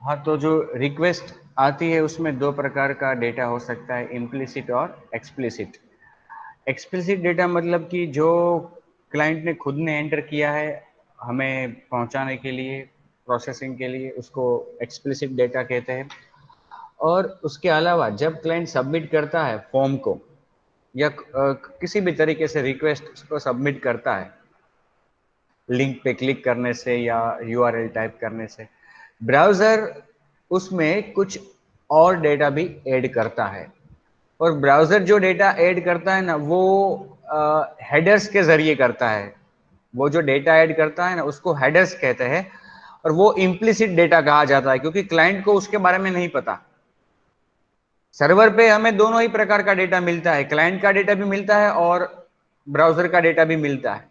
हाँ, तो जो रिक्वेस्ट आती है उसमें दो प्रकार का डेटा हो सकता है, इम्प्लिसिट और एक्सप्लिसिट। एक्सप्लिसिट डेटा मतलब कि जो क्लाइंट ने खुद ने एंटर किया है हमें पहुंचाने के लिए, प्रोसेसिंग के लिए, उसको एक्सप्लिसिट डेटा कहते हैं। और उसके अलावा जब क्लाइंट सबमिट करता है फॉर्म को या किसी भी तरीके से रिक्वेस्ट को सबमिट करता है, लिंक पे क्लिक करने से या यूआरएल टाइप करने से, ब्राउज़र उसमें कुछ और डेटा भी ऐड करता है। और ब्राउज़र जो डेटा ऐड करता है ना, वो हेडर्स के ज़रिए करता है। वो जो डेटा ऐड करता है ना, उसको हेडर्स कहते हैं। और वो इम्प्लिसिट डेटा कहा जाता है क्योंकि क्लाइंट को उसके बारे में नहीं पता। सर्वर पे हमें दोनों ही प्रकार का डेटा मिलता है, क्लाइंट का डेटा भी मिलता है और ब्राउज़र का डेटा भी मिलता है।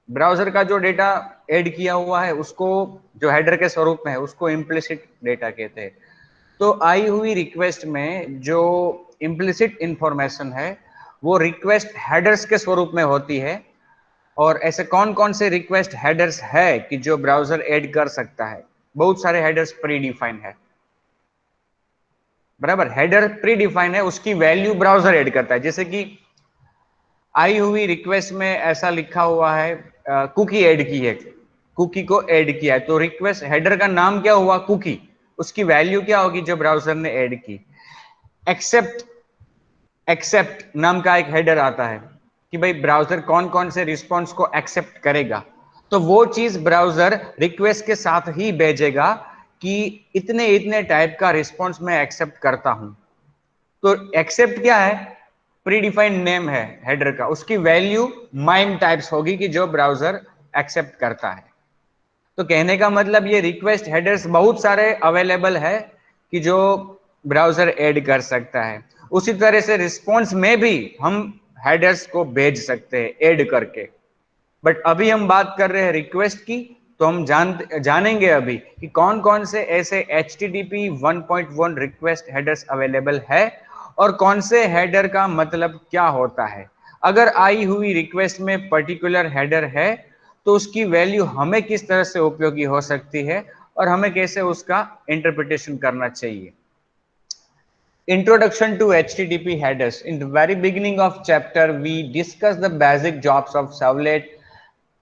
ब्राउज़र का जो डेटा ऐड किया हुआ है उसको, जो हेडर के स्वरूप में है, उसको इम्प्लिसिट डेटा कहते हैं। तो आई हुई रिक्वेस्ट में जो इम्प्लिसिट इंफॉर्मेशन है वो रिक्वेस्ट हेडर्स के स्वरूप में होती है। और ऐसे कौन कौन से रिक्वेस्ट हेडर्स है कि जो ब्राउज़र ऐड कर सकता है? बहुत सारे हेडर्स प्री डिफाइन है, बराबर। हेडर प्री डिफाइन है, उसकी वैल्यू ब्राउज़र ऐड करता है। जैसे कि आई हुई रिक्वेस्ट में ऐसा लिखा हुआ है, कुकी ऐड की है, कुकी को ऐड किया है, तो रिक्वेस्ट हेडर का नाम क्या हुआ? कुकी। उसकी वैल्यू क्या होगी जो ब्राउज़र ने ऐड की? एक्सेप्ट, एक्सेप्ट नाम का एक हेडर आता है कि भाई ब्राउज़र कौन कौन से रिस्पॉन्स को एक्सेप्ट करेगा, तो वो चीज ब्राउज़र रिक्वेस्ट के साथ ही भेजेगा कि इतने इतने टाइप का रिस्पॉन्स मैं एक्सेप्ट करता हूं। तो एक्सेप्ट क्या है? प्रीडिफाइंड नेम है हेडर का, उसकी वैल्यू माइन टाइप्स होगी कि जो ब्राउज़र एक्सेप्ट करता है। तो कहने का मतलब ये रिक्वेस्ट हेडर्स बहुत सारे अवेलेबल है कि जो ब्राउज़र ऐड कर सकता है। उसी तरह से रिस्पॉन्स में भी हम हेडर्स को भेज सकते हैं ऐड करके। बट अभी हम बात कर रहे हैं रिक्वेस्ट की, तो हम जानेंगे अभी कि कौन कौन से ऐसे HTTP 1.1 रिक्वेस्ट हेडर्स अवेलेबल है और कौन से हेडर का मतलब क्या होता है। अगर आई हुई रिक्वेस्ट में पर्टिकुलर हेडर है तो उसकी वैल्यू हमें किस तरह से उपयोगी हो सकती है और हमें कैसे उसका इंटरप्रिटेशन करना चाहिए। Introduction to HTTP headers. In the very beginning of chapter, we discuss the basic jobs of servlet.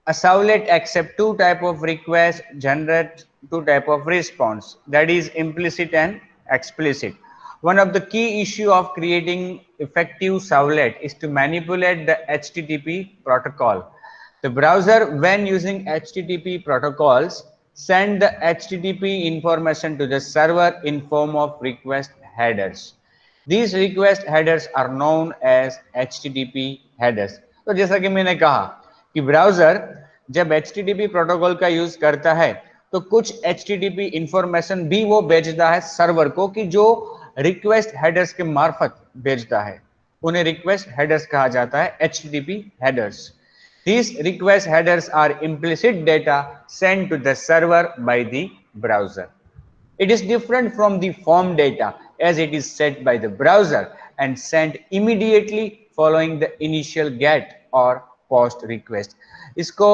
A servlet accepts two type of request, generate two type of response, that is implicit and explicit. One of the key issue of creating effective servlet is to manipulate the HTTP protocol. The browser, when using HTTP protocols, send the HTTP information to the server in form of request headers. These request headers are known as HTTP headers. तो जैसा कि मैंने कहा कि browser जब HTTP protocol का use करता है तो कुछ HTTP इंफॉर्मेशन भी वो भेजता है सर्वर को कि जो रिक्वेस्ट हेडर्स के मार्फत भेजता है, उन्हें रिक्वेस्ट हेडर्स कहा जाता है, HTTP headers. These request headers are implicit data sent to the server by the browser. It is different from the form data as it is set by the browser and sent immediately following the initial get or post request. इसको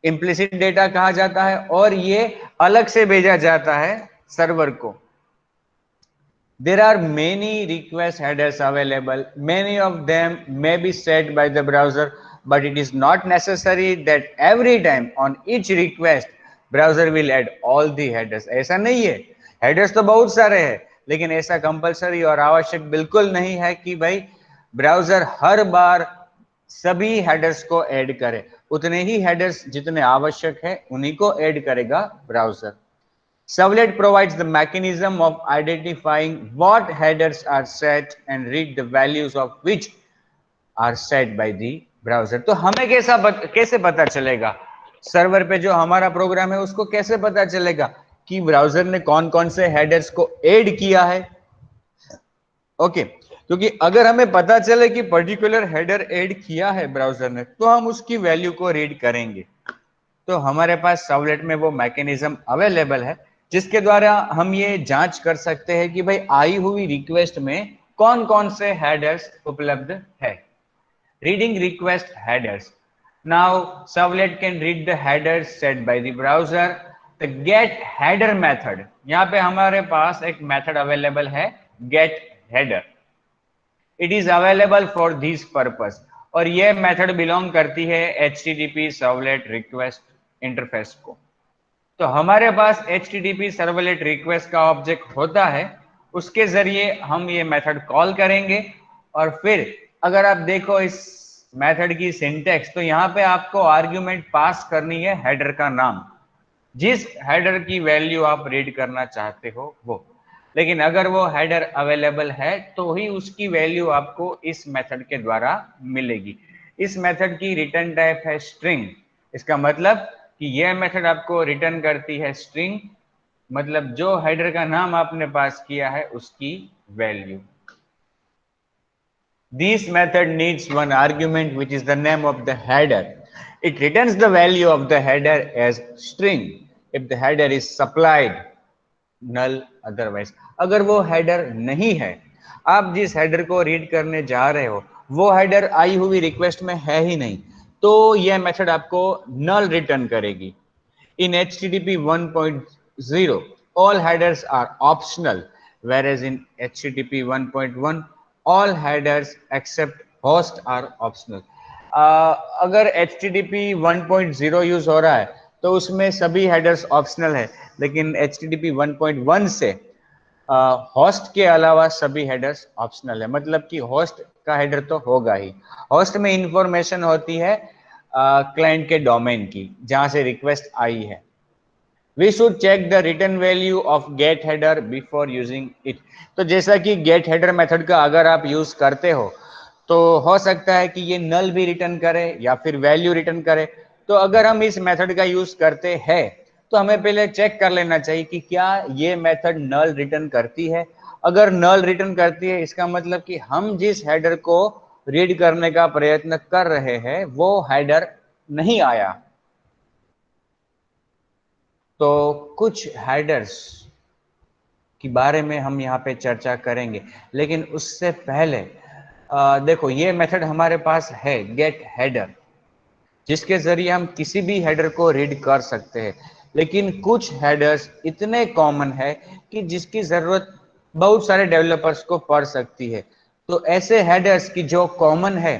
implicit data कहा जाता है और ये अलग से भेजा जाता है सर्वर को। There are many request headers available. Many of them may be set by the browser, but it is not necessary that every time on each request browser will add all the headers. ऐसा नहीं है, headers तो बहुत सारे हैं, लेकिन ऐसा compulsory और आवश्यक बिल्कुल नहीं है कि भाई ब्राउजर हर बार सभी हेडर्स को ऐड करे। उतने ही हेडर्स जितने आवश्यक है उन्हीं को ऐड करेगा browser. Servlet provides the mechanism of identifying what headers are set and read the values of which are set by the browser. तो हमें कैसे पता चलेगा, सर्वर पे जो हमारा प्रोग्राम है उसको कैसे पता चलेगा कि ब्राउजर ने कौन कौन से हेडर्स को ऐड किया है? ओके, क्योंकि अगर हमें पता चले कि पर्टिकुलर हेडर ऐड किया है ब्राउजर ने तो हम उसकी वैल्यू को रीड करेंगे। तो हमारे पास सर्वलेट में वो मैकेनिज्म अवेलेबल है जिसके द्वारा हम ये जांच कर सकते हैं कि भाई आई हुई रिक्वेस्ट में कौन कौन से हेडर्स उपलब्ध है। Reading request headers. Now servlet can read the headers set by the browser. Get header method, यहाँ पे हमारे पास एक मेथड अवेलेबल है get header. It is available for this purpose, और ये मेथड बिलोंग करती है HTTP सर्वलेट रिक्वेस्ट इंटरफेस को। तो हमारे पास HTTP सर्वलेट रिक्वेस्ट का ऑब्जेक्ट होता है, उसके जरिए हम ये मेथड कॉल करेंगे। और फिर अगर आप देखो इस मेथड की सिंटेक्स, तो यहाँ पे आपको आर्ग्यूमेंट पास करनी है हेडर का नाम, जिस हेडर की वैल्यू आप रीड करना चाहते हो वो। लेकिन अगर वो हेडर अवेलेबल है तो ही उसकी वैल्यू आपको इस मेथड के द्वारा मिलेगी। इस मेथड की रिटर्न टाइप है स्ट्रिंग। इसका मतलब कि यह मेथड आपको रिटर्न करती है स्ट्रिंग, मतलब जो हेडर का नाम आपने पास किया है उसकी value. This method needs one argument, which is the name of the header. It returns the value of the header as string if the header is supplied, null otherwise। अगर वो हेडर नहीं है, आप जिस हेडर को read करने जा रहे हो वो हेडर आई हुई रिक्वेस्ट में है ही नहीं, तो यह मेथड आपको नल रिटर्न करेगी। In HTTP 1.0, all headers are optional, whereas in HTTP 1.1, all headers except host are optional. अगर HTTP 1.0 यूज हो रहा है तो उसमें सभी हेडर्स ऑप्शनल है, लेकिन HTTP 1.1 से होस्ट के अलावा सभी हेडर्स ऑप्शनल है। मतलब कि होस्ट का हेडर तो होगा ही। होस्ट में इंफॉर्मेशन होती है क्लाइंट के डोमेन की, जहां से रिक्वेस्ट आई है। We should check the return value of get header before using it. तो जैसा कि गेट हेडर मेथड का अगर आप यूज करते हो तो हो सकता है कि ये नल भी रिटर्न करे या फिर वैल्यू रिटर्न करे। तो अगर हम इस मेथड का यूज करते हैं तो हमें पहले चेक कर लेना चाहिए कि क्या ये मेथड नल रिटर्न करती है। अगर नल रिटर्न करती है, इसका मतलब कि हम जिस हेडर को रीड करने का प्रयत्न कर रहे हैं वो हेडर नहीं आया। तो कुछ हेडर्स के बारे में हम यहाँ पे चर्चा करेंगे, लेकिन उससे पहले देखो ये मेथड हमारे पास है गेट हेडर, जिसके जरिए हम किसी भी हेडर को रीड कर सकते हैं। लेकिन कुछ हेडर्स इतने कॉमन है कि जिसकी जरूरत बहुत सारे डेवलपर्स को पड़ सकती है। तो ऐसे हेडर्स की जो कॉमन है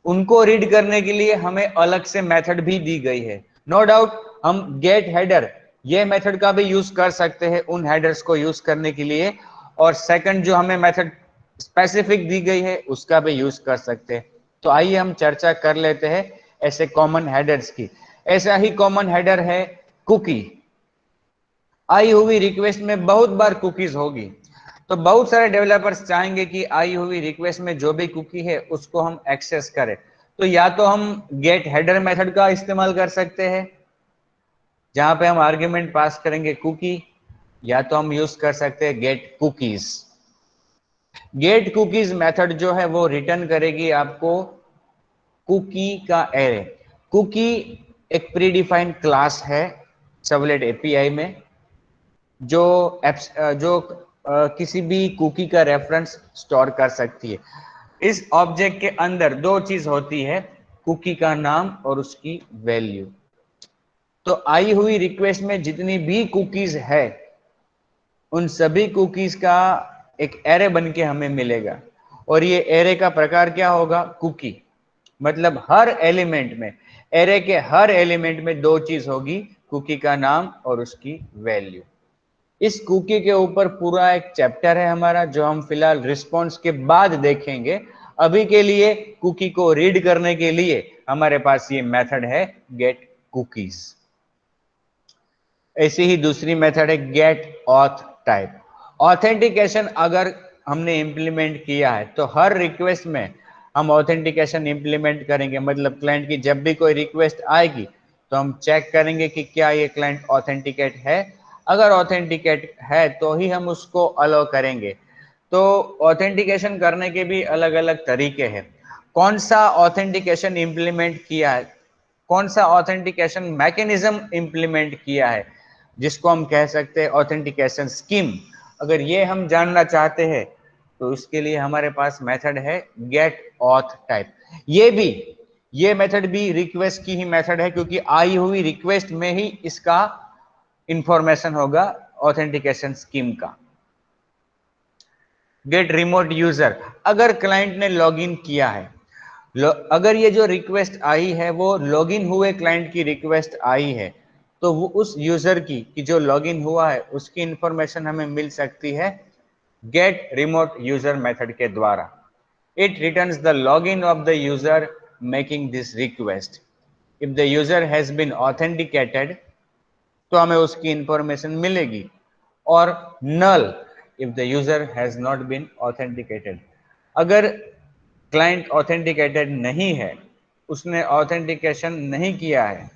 उनको रीड करने के लिए हमें अलग से मेथड भी दी गई है। नो डाउट हम गेट हेडर ये मेथड का भी यूज कर सकते हैं उन हेडर्स को यूज करने के लिए, और सेकंड जो हमें मेथड स्पेसिफिक दी गई है उसका भी यूज कर सकते हैं। तो आइए हम चर्चा कर लेते हैं ऐसे कॉमन हेडर्स की। ऐसा ही कॉमन हेडर है कुकी। आई हुई रिक्वेस्ट में बहुत बार कुकीज होगी, तो बहुत सारे डेवलपर्स चाहेंगे कि आई हुई रिक्वेस्ट में जो भी कुकी है उसको हम एक्सेस करें। तो या तो हम गेट हेडर मेथड का इस्तेमाल कर सकते हैं जहां पे हम आर्ग्यूमेंट पास करेंगे कुकी, या तो हम यूज कर सकते हैं get cookies. Get cookies method जो है वो रिटर्न करेगी आपको कुकी का एरे। कुकी एक प्रीडिफाइंड क्लास है सर्वलेट एपीआई में, जो किसी भी कुकी का रेफरेंस स्टोर कर सकती है। इस ऑब्जेक्ट के अंदर दो चीज होती है, कुकी का नाम और उसकी वैल्यू। तो आई हुई रिक्वेस्ट में जितनी भी कुकीज है उन सभी कुकीज का एक एरे बन के हमें मिलेगा, और ये एरे का प्रकार क्या होगा, कुकी। मतलब हर एलिमेंट में, एरे के हर एलिमेंट में दो चीज होगी, कुकी का नाम और उसकी वैल्यू। इस कुकी के ऊपर पूरा एक चैप्टर है हमारा, जो हम फिलहाल रिस्पॉन्स के बाद देखेंगे। अभी के लिए कुकी को रीड करने के लिए हमारे पास ये मेथड है गेट कुकीज। ऐसी ही दूसरी मेथड है गेट ऑथ टाइप। ऑथेंटिकेशन अगर हमने इंप्लीमेंट किया है तो हर रिक्वेस्ट में हम ऑथेंटिकेशन इंप्लीमेंट करेंगे। मतलब क्लाइंट की जब भी कोई रिक्वेस्ट आएगी तो हम चेक करेंगे कि क्या ये क्लाइंट ऑथेंटिकेट है। अगर ऑथेंटिकेट है तो ही हम उसको अलाउ करेंगे। तो ऑथेंटिकेशन करने के भी अलग अलग तरीके हैं। कौन सा ऑथेंटिकेशन इंप्लीमेंट किया है, कौन सा ऑथेंटिकेशन मैकेनिज्म इंप्लीमेंट किया है, जिसको हम कह सकते हैं ऑथेंटिकेशन स्कीम। अगर ये हम जानना चाहते हैं तो उसके लिए हमारे पास मेथड है गेट ऑथ टाइप। ये मेथड भी रिक्वेस्ट की ही मेथड है, क्योंकि आई हुई रिक्वेस्ट में ही इसका इंफॉर्मेशन होगा ऑथेंटिकेशन स्कीम का। गेट रिमोट यूजर, अगर क्लाइंट ने लॉगिन किया है, अगर ये जो रिक्वेस्ट आई है वो लॉगिन हुए क्लाइंट की रिक्वेस्ट आई है, तो वो उस यूजर की कि जो लॉगिन हुआ है उसकी इंफॉर्मेशन हमें मिल सकती है गेट रिमोट यूजर मेथड के द्वारा। It returns the login of the user making this request. If the user has been authenticated तो हमें उसकी इंफॉर्मेशन मिलेगी, और null if the user has not been authenticated. अगर क्लाइंट ऑथेंटिकेटेड नहीं है, उसने ऑथेंटिकेशन नहीं किया है,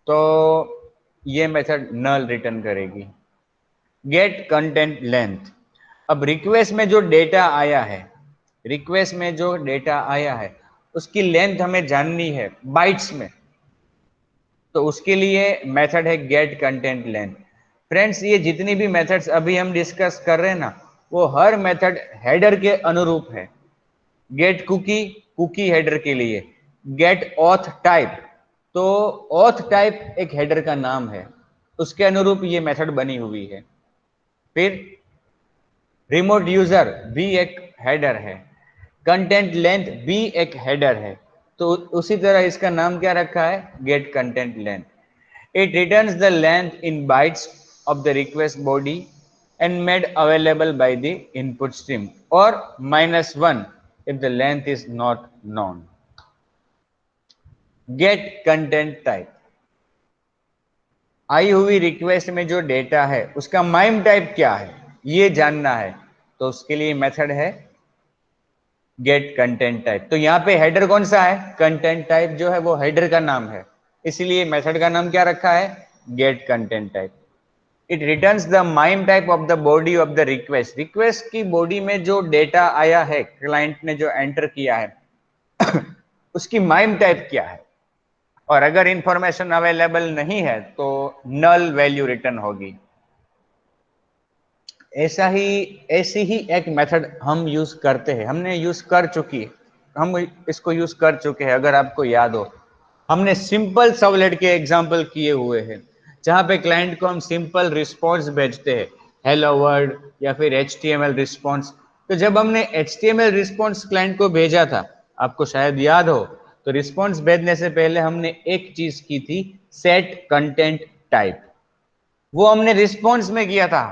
तो ये मेथड नल रिटर्न करेगी। गेट कंटेंट लेंथ, अब रिक्वेस्ट में जो डेटा आया है, रिक्वेस्ट में जो डेटा आया है उसकी लेंथ हमें जाननी है बाइट्स में, तो उसके लिए मेथड है गेट कंटेंट लेंथ। फ्रेंड्स, ये जितनी भी मेथड्स अभी हम डिस्कस कर रहे हैं ना, वो हर मेथड हेडर के अनुरूप है। गेट कुकी, कुकी हेडर के लिए। गेट ऑथ टाइप, तो ऑथ टाइप एक हेडर का नाम है, उसके अनुरूप ये मेथड बनी हुई है। फिर रिमोट यूजर भी एक हेडर है, कंटेंट लेंथ भी एक हेडर है, तो उसी तरह इसका नाम क्या रखा है, get content length. It returns the length in bytes of the request body and made available by the input stream, or -1 if the length is not known. Get content type, आई हुई रिक्वेस्ट में जो data है उसका mime type क्या है ये जानना है, तो उसके लिए मेथड है गेट कंटेंट टाइप। तो यहाँ पे हेडर कौन सा है, कंटेंट टाइप जो है वो हेडर का नाम है, इसलिए मेथड का नाम क्या रखा है, get content type. It returns the MIME type of the body of the request, request की बॉडी में जो डेटा आया है, क्लाइंट ने जो एंटर किया है उसकी माइम टाइप क्या है, और अगर इंफॉर्मेशन अवेलेबल नहीं है तो नल वैल्यू रिटर्न होगी। ऐसी ही एक मेथड हम यूज करते हैं, हमने यूज कर चुकी है, हम इसको यूज कर चुके हैं। अगर आपको याद हो, हमने सिंपल सर्वलेट के एग्जांपल किए हुए हैं, जहां पे क्लाइंट को हम सिंपल रिस्पॉन्स भेजते हैं, हेलो वर्ल्ड या फिर HTML रिस्पॉन्स। तो जब हमने HTML रिस्पॉन्स क्लाइंट को भेजा था, आपको शायद याद हो, तो रिस्पॉन्स भेजने से पहले हमने एक चीज की थी, सेट कंटेंट टाइप। वो हमने रिस्पॉन्स में किया था,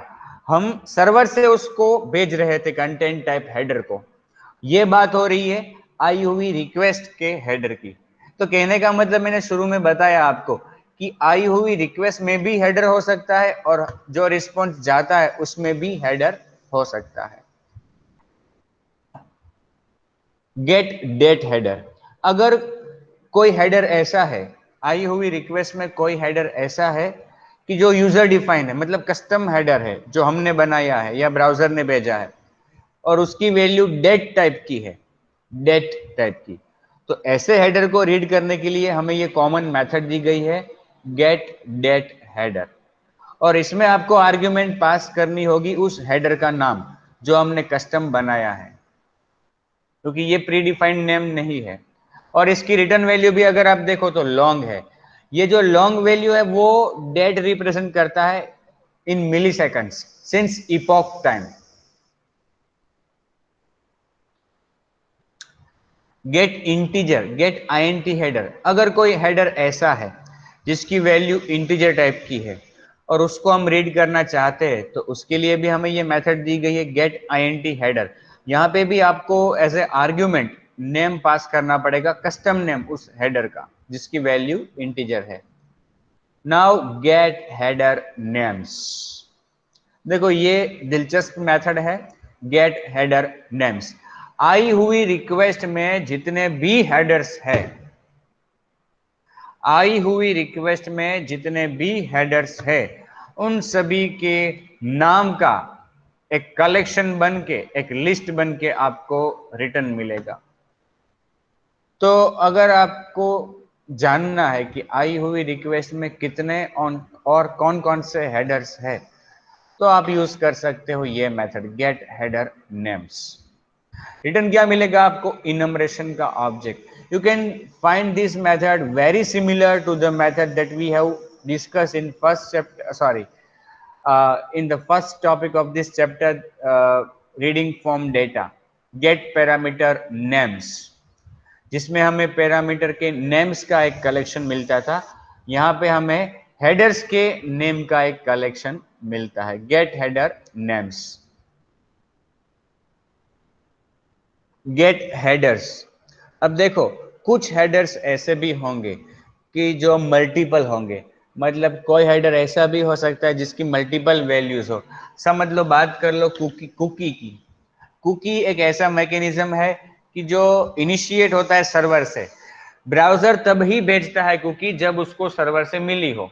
हम सर्वर से उसको भेज रहे थे कंटेंट टाइप हेडर को। ये बात हो रही है आई हुई रिक्वेस्ट के हेडर की। तो कहने का मतलब मैंने शुरू में बताया आपको कि आई हुई रिक्वेस्ट में भी हेडर हो सकता है, और जो रिस्पॉन्स जाता है उसमें भी हेडर हो सकता है। गेट डेट हेडर, अगर कोई हेडर ऐसा है, आई हुई रिक्वेस्ट में कोई हेडर ऐसा है कि जो यूजर डिफाइन है, मतलब कस्टम हेडर है जो हमने बनाया है या ब्राउजर ने भेजा है, और उसकी वैल्यू डेट टाइप की है, डेट टाइप की, तो ऐसे हेडर को रीड करने के लिए हमें ये कॉमन मेथड दी गई है गेट डेट हेडर, और इसमें आपको आर्ग्यूमेंट पास करनी होगी उस हेडर का नाम जो हमने कस्टम बनाया है, क्योंकि ये प्री डिफाइंड नेम नहीं है। और इसकी रिटर्न वैल्यू भी अगर आप देखो तो लॉन्ग है। ये जो लॉन्ग वैल्यू है वो डेट रिप्रेजेंट करता है in milliseconds since epoch time. Get integer, get INT header, अगर कोई हेडर ऐसा है जिसकी वैल्यू इंटीजर टाइप की है और उसको हम रीड करना चाहते हैं, तो उसके लिए भी हमें ये मेथड दी गई है गेट INT हेडर। यहाँ पे भी आपको एज ए आर्ग्यूमेंट नेम पास करना पड़ेगा, कस्टम नेम उस हेडर का जिसकी वैल्यू इंटीजर है। नाउ गेट हेडर नेम्स, देखो ये दिलचस्प मेथड है गेट हेडर नेम्स। आई हुई रिक्वेस्ट में जितने भी हेडर्स है, आई हुई रिक्वेस्ट में जितने भी हेडर्स है, उन सभी के नाम का एक कलेक्शन बन के, एक लिस्ट बन के आपको रिटर्न मिलेगा। तो अगर आपको जानना है कि आई हुई रिक्वेस्ट में कितने और कौन कौन से हेडर्स है, तो आप यूज कर सकते हो ये method get header names. Return क्या मिलेगा आपको, इनमरेशन का object. You can find this method very similar to the method that we have discussed in first chapter, sorry, in the first topic of this chapter, reading form data, get parameter names, जिसमें हमें parameter के names का एक collection मिलता था। यहाँ पे हमें हेडर्स के नेम का एक कलेक्शन मिलता है, get header names. Get headers, अब देखो कुछ हेडर्स ऐसे भी होंगे कि जो मल्टीपल होंगे, मतलब कोई हेडर ऐसा भी हो सकता है जिसकी मल्टीपल वैल्यूज हो। समझ लो, बात कर लो कुकी की। कुकी एक ऐसा मैकेनिज्म है कि जो इनिशिएट होता है सर्वर से। ब्राउजर तब ही भेजता है कुकी जब उसको सर्वर से मिली हो।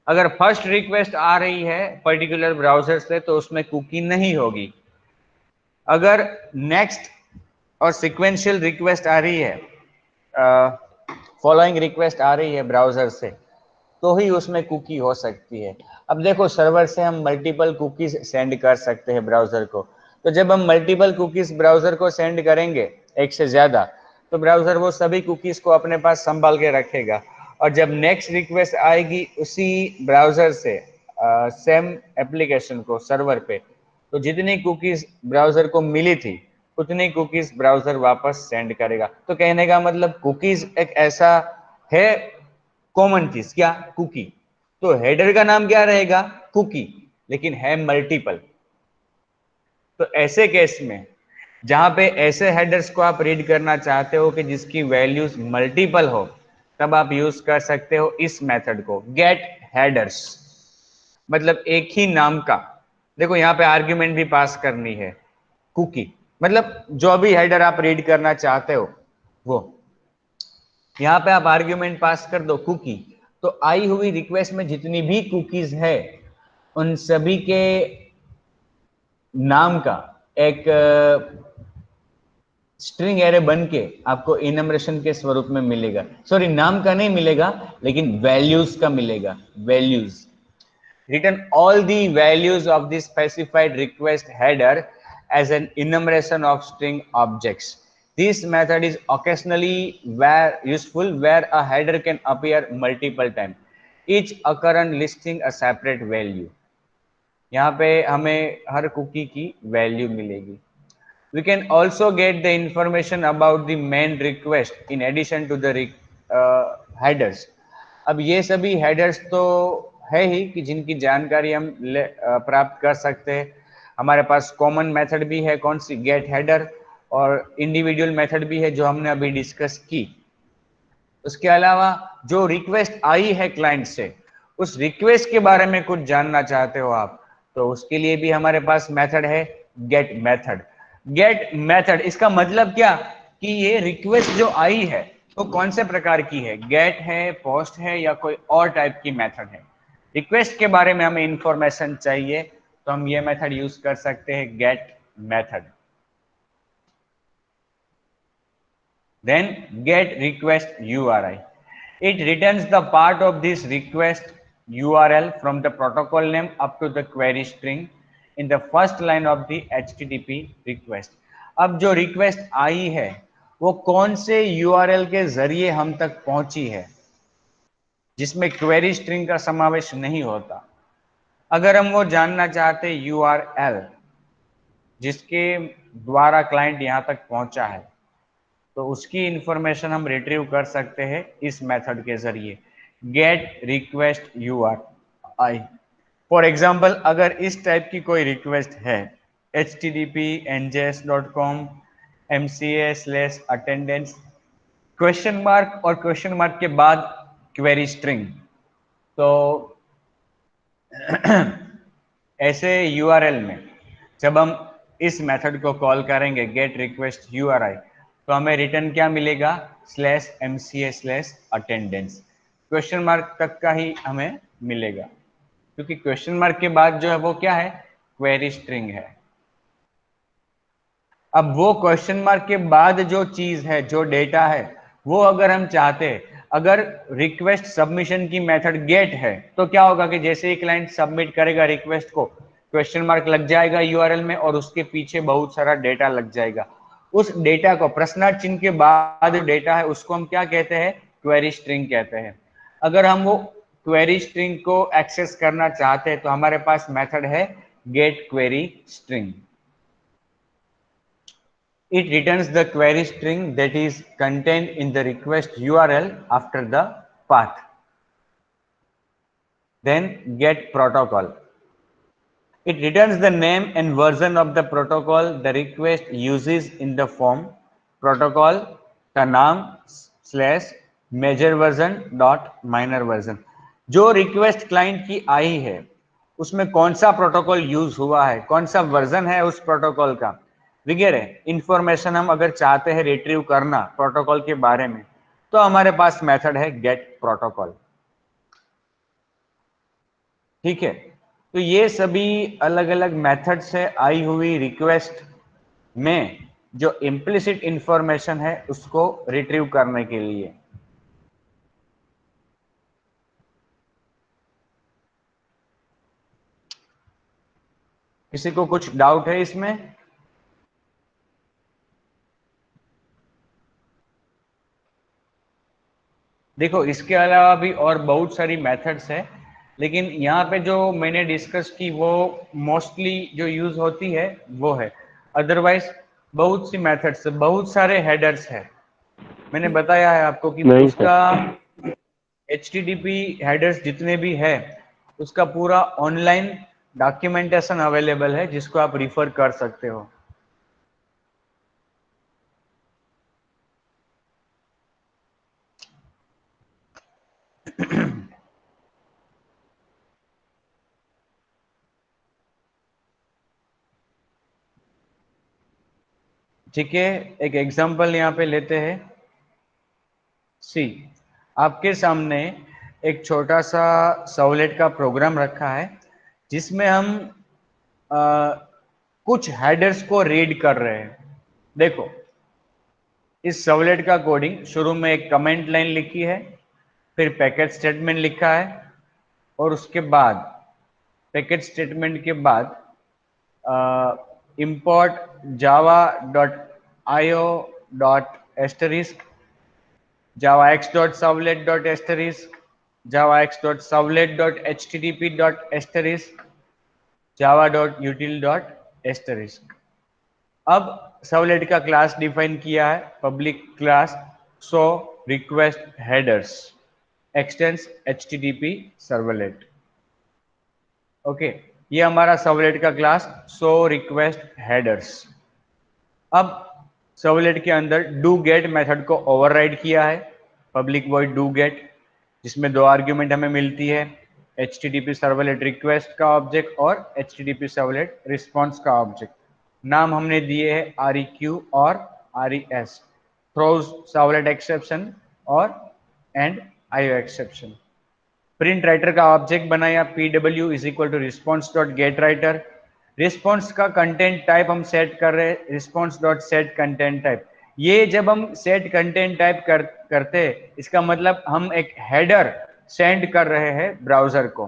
अगर फर्स्ट रिक्वेस्ट आ रही है पर्टिकुलर ब्राउजर से तो उसमें कुकी नहीं होगी। अगर नेक्स्ट और सिक्वेंशियल रिक्वेस्ट आ रही है, फॉलोइंग रिक्वेस्ट आ रही है ब्राउजर से, तो ही उसमें कुकी हो सकती है। अब देखो, सर्वर से हम मल्टीपल कुकीज सेंड कर सकते हैं ब्राउजर को। तो जब हम मल्टीपल कुकीज ब्राउजर को सेंड करेंगे, एक से ज्यादा, तो ब्राउजर वो सभी कुकीज को अपने पास संभाल के रखेगा। और जब नेक्स्ट रिक्वेस्ट आएगी उसी ब्राउजर से सेम एप्लीकेशन को सर्वर पे, तो जितनी कुकीज ब्राउजर को मिली थी उतनी कुकीज ब्राउजर वापस सेंड करेगा। तो कहने का मतलब कुकीज एक ऐसा है कॉमन चीज, क्या? कुकी। तो हेडर का नाम क्या रहेगा? कुकी, लेकिन है मल्टीपल। तो ऐसे केस में जहां पे ऐसे हेडर्स को आप रीड करना चाहते हो कि जिसकी वैल्यूज मल्टीपल हो, तब आप यूज कर सकते हो इस मेथड को, गेट हेडर्स। मतलब एक ही नाम का, देखो यहाँ पे आर्ग्यूमेंट भी पास करनी है, कुकी, मतलब जो भी हेडर आप रीड करना चाहते हो वो, यहाँ पे आप आर्ग्यूमेंट पास कर दो कुकी। तो आई हुई रिक्वेस्ट में जितनी भी कुकीज है उन सभी के नाम का एक स्ट्रिंग एरे बन के आपको इनमरेशन के स्वरूप में मिलेगा। सॉरी, नाम का नहीं मिलेगा, लेकिन वैल्यूज का मिलेगा। Values, return all the values of the specified request header as an enumeration of string objects. This method is occasionally useful where a header can appear multiple times, each occurrence listing a separate value. यहाँ पे हमें हर cookie की value मिलेगी। We can also get the information about the main request in addition to the headers. अब ये सभी headers तो है ही कि जिनकी जानकारी हम प्राप्त कर सकते हैं। हमारे पास कॉमन मेथड भी है, कौन सी? गेट हेडर, और इंडिविजुअल मेथड भी है जो हमने अभी डिस्कस की। उसके अलावा जो रिक्वेस्ट आई है क्लाइंट से, उस रिक्वेस्ट के बारे में कुछ जानना चाहते हो आप, तो उसके लिए भी हमारे पास मेथड है, गेट मेथड। गेट मेथड, इसका मतलब क्या कि ये रिक्वेस्ट जो आई है वो कौन से प्रकार की है, गेट है, पोस्ट है, या कोई और टाइप की मेथड है। रिक्वेस्ट के बारे में हमें इंफॉर्मेशन चाहिए तो हम ये मेथड यूज कर सकते हैं, get method. Then get request URI. It returns the part of this request URL from the protocol name up to the query string in the first line of the HTTP request. अब जो request आई है वो कौन से URL के जरिए हम तक पहुंची है, जिसमें क्वेरी स्ट्रिंग का समावेश नहीं होता। अगर हम वो जानना चाहते URL जिसके द्वारा क्लाइंट यहां तक पहुंचा है, तो उसकी इंफॉर्मेशन हम रिट्रीव कर सकते हैं इस मेथड के जरिए, gate request URI। For example, अगर इस टाइप की कोई रिक्वेस्ट है, http://njs.com mca/attendance क्वेश्चन मार्क और क्वेश्चन मार्क के बाद क्वेरी स्ट्रिंग, तो ऐसे URL में जब हम इस मेथड को कॉल करेंगे गेट रिक्वेस्ट URI, तो हमें रिटर्न क्या मिलेगा? /mca/attendance, क्वेश्चन मार्क तक का ही हमें मिलेगा, क्योंकि क्वेश्चन मार्क के बाद जो है वो क्या है? क्वेरी स्ट्रिंग है। अब वो क्वेश्चन मार्क के बाद जो चीज है, जो डेटा है, वो अगर हम चाहते हैं, अगर रिक्वेस्ट सबमिशन की मेथड गेट है, तो क्या होगा कि जैसे ही क्लाइंट सबमिट करेगा रिक्वेस्ट को, क्वेश्चन मार्क लग जाएगा URL में और उसके पीछे बहुत सारा डेटा लग जाएगा। उस डेटा को, प्रश्नार्थ चिन्ह के बाद जो डेटा है, उसको हम क्या कहते हैं? क्वेरी स्ट्रिंग कहते हैं। अगर हम वो क्वेरी स्ट्रिंग को एक्सेस करना चाहते हैं तो हमारे पास मेथड है get query string. It returns the query string that is contained in the request URL after the path. Then get protocol. It returns the name and version of the protocol the request uses in the form protocol का नाम / major version dot minor version। जो request client की आई है उसमें कौन सा protocol use हुआ है, कौन सा वर्जन है उस प्रोटोकॉल का वगैरह इंफॉर्मेशन हम अगर चाहते हैं रिट्रीव करना प्रोटोकॉल के बारे में तो हमारे पास मेथड है गेट प्रोटोकॉल। ठीक है, तो ये सभी अलग अलग मेथड से आई हुई रिक्वेस्ट में जो इम्प्लिसिट इंफॉर्मेशन है उसको रिट्रीव करने के लिए। किसी को कुछ डाउट है इसमें? देखो इसके अलावा भी और बहुत सारी मेथड्स है, लेकिन यहाँ पे जो मैंने डिस्कस की वो मोस्टली जो यूज होती है वो है। अदरवाइज बहुत सी मेथड्स, बहुत सारे हेडर्स है। मैंने बताया है आपको कि उसका HTTP हेडर्स जितने भी है उसका पूरा ऑनलाइन डॉक्यूमेंटेशन अवेलेबल है जिसको आप रिफर कर सकते हो। ठीक है, एक एग्जांपल यहाँ पे लेते हैं। सी, आपके सामने एक छोटा सा सर्वलेट का प्रोग्राम रखा है जिसमें हम कुछ हेडर्स को रीड कर रहे हैं। देखो इस सर्वलेट का कोडिंग शुरू में एक कमेंट लाइन लिखी है, फिर पैकेट स्टेटमेंट लिखा है और उसके बाद पैकेट स्टेटमेंट के बाद import java.io.asterisk javax.servlet.asterisk javax.servlet.http.asterisk java.util.asterisk। अब सर्वलेट का क्लास डिफाइन किया है, public class show request headers expanse http servlet. Okay, ये हमारा सर्वलेट का क्लास शो रिक्वेस्ट हेडर्स। अब सर्वलेट के अंदर डू गेट मेथड को ओवरराइड किया है, पब्लिक वॉइड डू गेट, जिसमें दो आर्ग्यूमेंट हमें मिलती है, http सर्वलेट रिक्वेस्ट का ऑब्जेक्ट और http सर्वलेट रिस्पॉन्स का ऑब्जेक्ट। नाम हमने दिए है REQ और RES, थ्रोज सर्वलेट एक्सेप्शन और and IO exception. Print writer का ऑब्जेक्ट बनाया pw is equal to response dot get writer. Response का कंटेंट टाइप हम सेट कर रहे हैं response dot set content type. ये जब हम सेट कंटेंट टाइप करते हैं इसका मतलब हम एक हेडर सेंड कर रहे हैं ब्राउजर को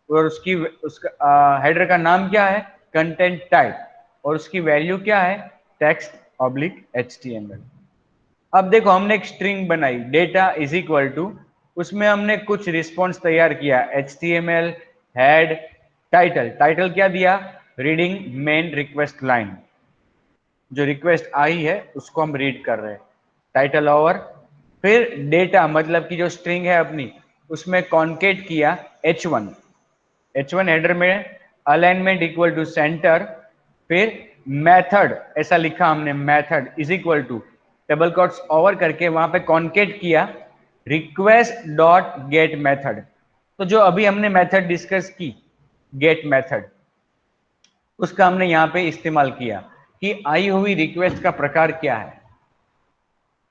और उसका हेडर का नाम क्या है, कंटेंट टाइप, और उसकी वैल्यू क्या है, टेक्स्ट ऑब्लिक HTML। अब देखो हमने एक स्ट्रिंग बनाई डेटा इज इक्वल टू, उसमें हमने कुछ रिस्पॉन्स तैयार किया HTML हेड टाइटल। टाइटल क्या दिया, रीडिंग मेन रिक्वेस्ट लाइन, जो रिक्वेस्ट आई है उसको हम रीड कर रहे हैं, टाइटल ओवर। फिर डेटा मतलब कि जो स्ट्रिंग है अपनी उसमें कॉन्केट किया h1 हेडर में अलाइनमेंट इक्वल टू सेंटर। फिर मेथड ऐसा लिखा हमने, method is equal to double quotes over करके वहां पे कॉन्केट किया रिक्वेस्ट डॉट गेट मेथड। तो जो अभी हमने मेथड डिस्कस की गेट मेथड, उसका हमने यहां पे इस्तेमाल किया कि आई हुई रिक्वेस्ट का प्रकार क्या है।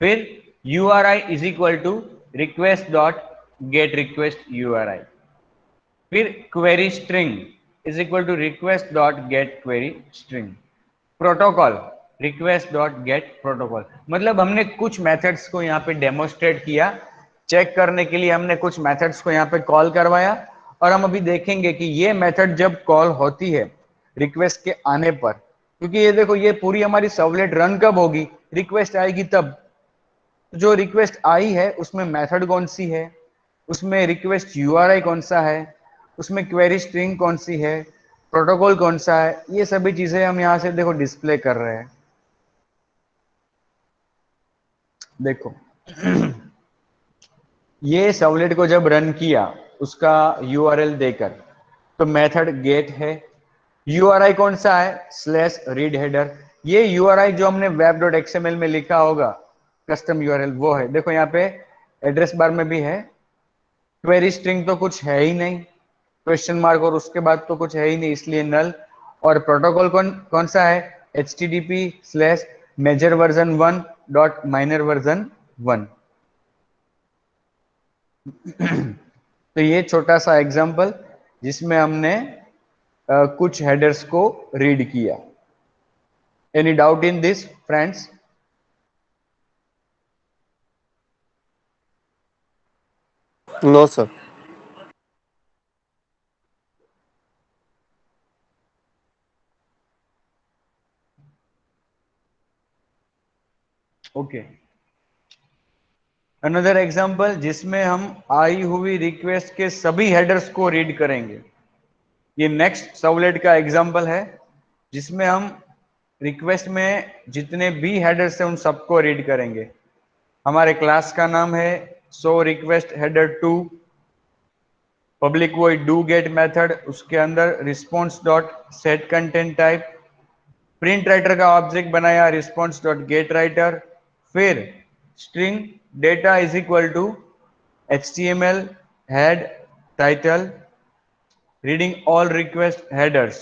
फिर URI is equal to request dot get request URI। फिर query string is equal to request dot get query string. Protocol request dot get protocol. मतलब हमने कुछ मेथड्स को यहाँ पे डेमोस्ट्रेट किया, चेक करने के लिए हमने कुछ मेथड्स को यहाँ पे कॉल करवाया और हम अभी देखेंगे कि ये मेथड जब कॉल होती है रिक्वेस्ट के आने पर, क्योंकि ये देखो ये पूरी हमारी सर्वलेट रन कब होगी, रिक्वेस्ट आएगी तब। जो रिक्वेस्ट आई है उसमें मेथड कौन सी है, उसमें रिक्वेस्ट यूआरआई कौन सा है, उसमें क्वेरी स्ट्रिंग कौन सी है, प्रोटोकॉल कौन सा है, ये सभी चीजें हम यहाँ से देखो डिस्प्ले कर रहे हैं। देखो ये सर्वलेट को जब रन किया उसका यूआरएल देकर, तो मेथड गेट है, यूआरआई कौन सा है, स्लैश रीड हेडर। ये यूआरआई जो हमने वेब डॉट एक्सएमएल में लिखा होगा कस्टम यूआरएल वो है। देखो यहाँ पे एड्रेस बार में भी है। क्वेरी स्ट्रिंग तो कुछ है ही नहीं, क्वेश्चन मार्क और उसके बाद तो कुछ है ही नहीं, इसलिए नल। और प्रोटोकॉल कौन कौन सा है, http slash major version 1 dot minor version 1। तो ये छोटा सा एग्जांपल जिसमें हमने कुछ हेडर्स को रीड किया। Any doubt in this friends? No sir. Okay, another example जिसमें हम आई हुई रिक्वेस्ट के सभी हेडर्स को रीड करेंगे। ये नेक्स्ट सर्वलेट का एग्जांपल है जिसमें हम रिक्वेस्ट में जितने भी हेडर्स हैं उन सबको रीड करेंगे। हमारे क्लास का नाम है so request header 2, public void do get method, उसके अंदर response dot set content type, print writer का ऑब्जेक्ट बनाया रिस्पॉन्स डॉट गेट राइटर, फिर string data is equal to HTML head title reading all request headers.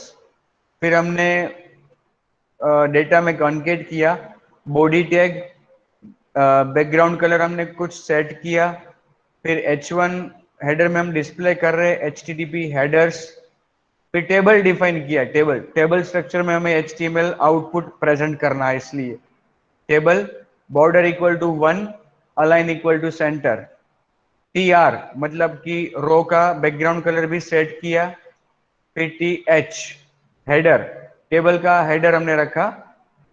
फिर हमने data में concat किया, body tag, background colour हमने कुछ सेट किया, फिर H1 हेडर में हम डिस्प्ले कर रहे हैं HTTP हेडर्स, फिर टेबल डिफाइन किया। टेबल स्ट्रक्चर में हमें HTML आउटपुट प्रेजेंट करना है, इसलिए table border equal to 1, align equal to center, TR मतलब कि रो का बैकग्राउंड कलर भी सेट किया, फिर TH हेडर, टेबल का हेडर हमने रखा,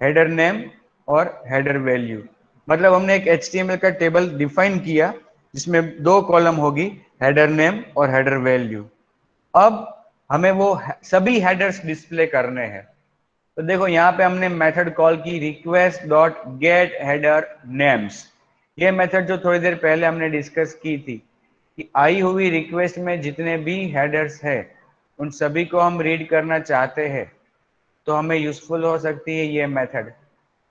हेडर नेम और हेडर वैल्यू। मतलब हमने एक HTML का टेबल डिफाइन किया जिसमें 2 कॉलम होगी, हेडर नेम और हेडर वैल्यू। अब हमें वो सभी हेडर्स डिस्प्ले करने हैं। तो देखो यहाँ पे हमने मेथड कॉल की request dot get header names. ये मेथड जो थोड़ी देर पहले हमने डिस्कस की थी कि आई हुई रिक्वेस्ट में जितने भी हेडर्स है उन सभी को हम रीड करना चाहते हैं, तो हमें यूजफुल हो सकती है ये method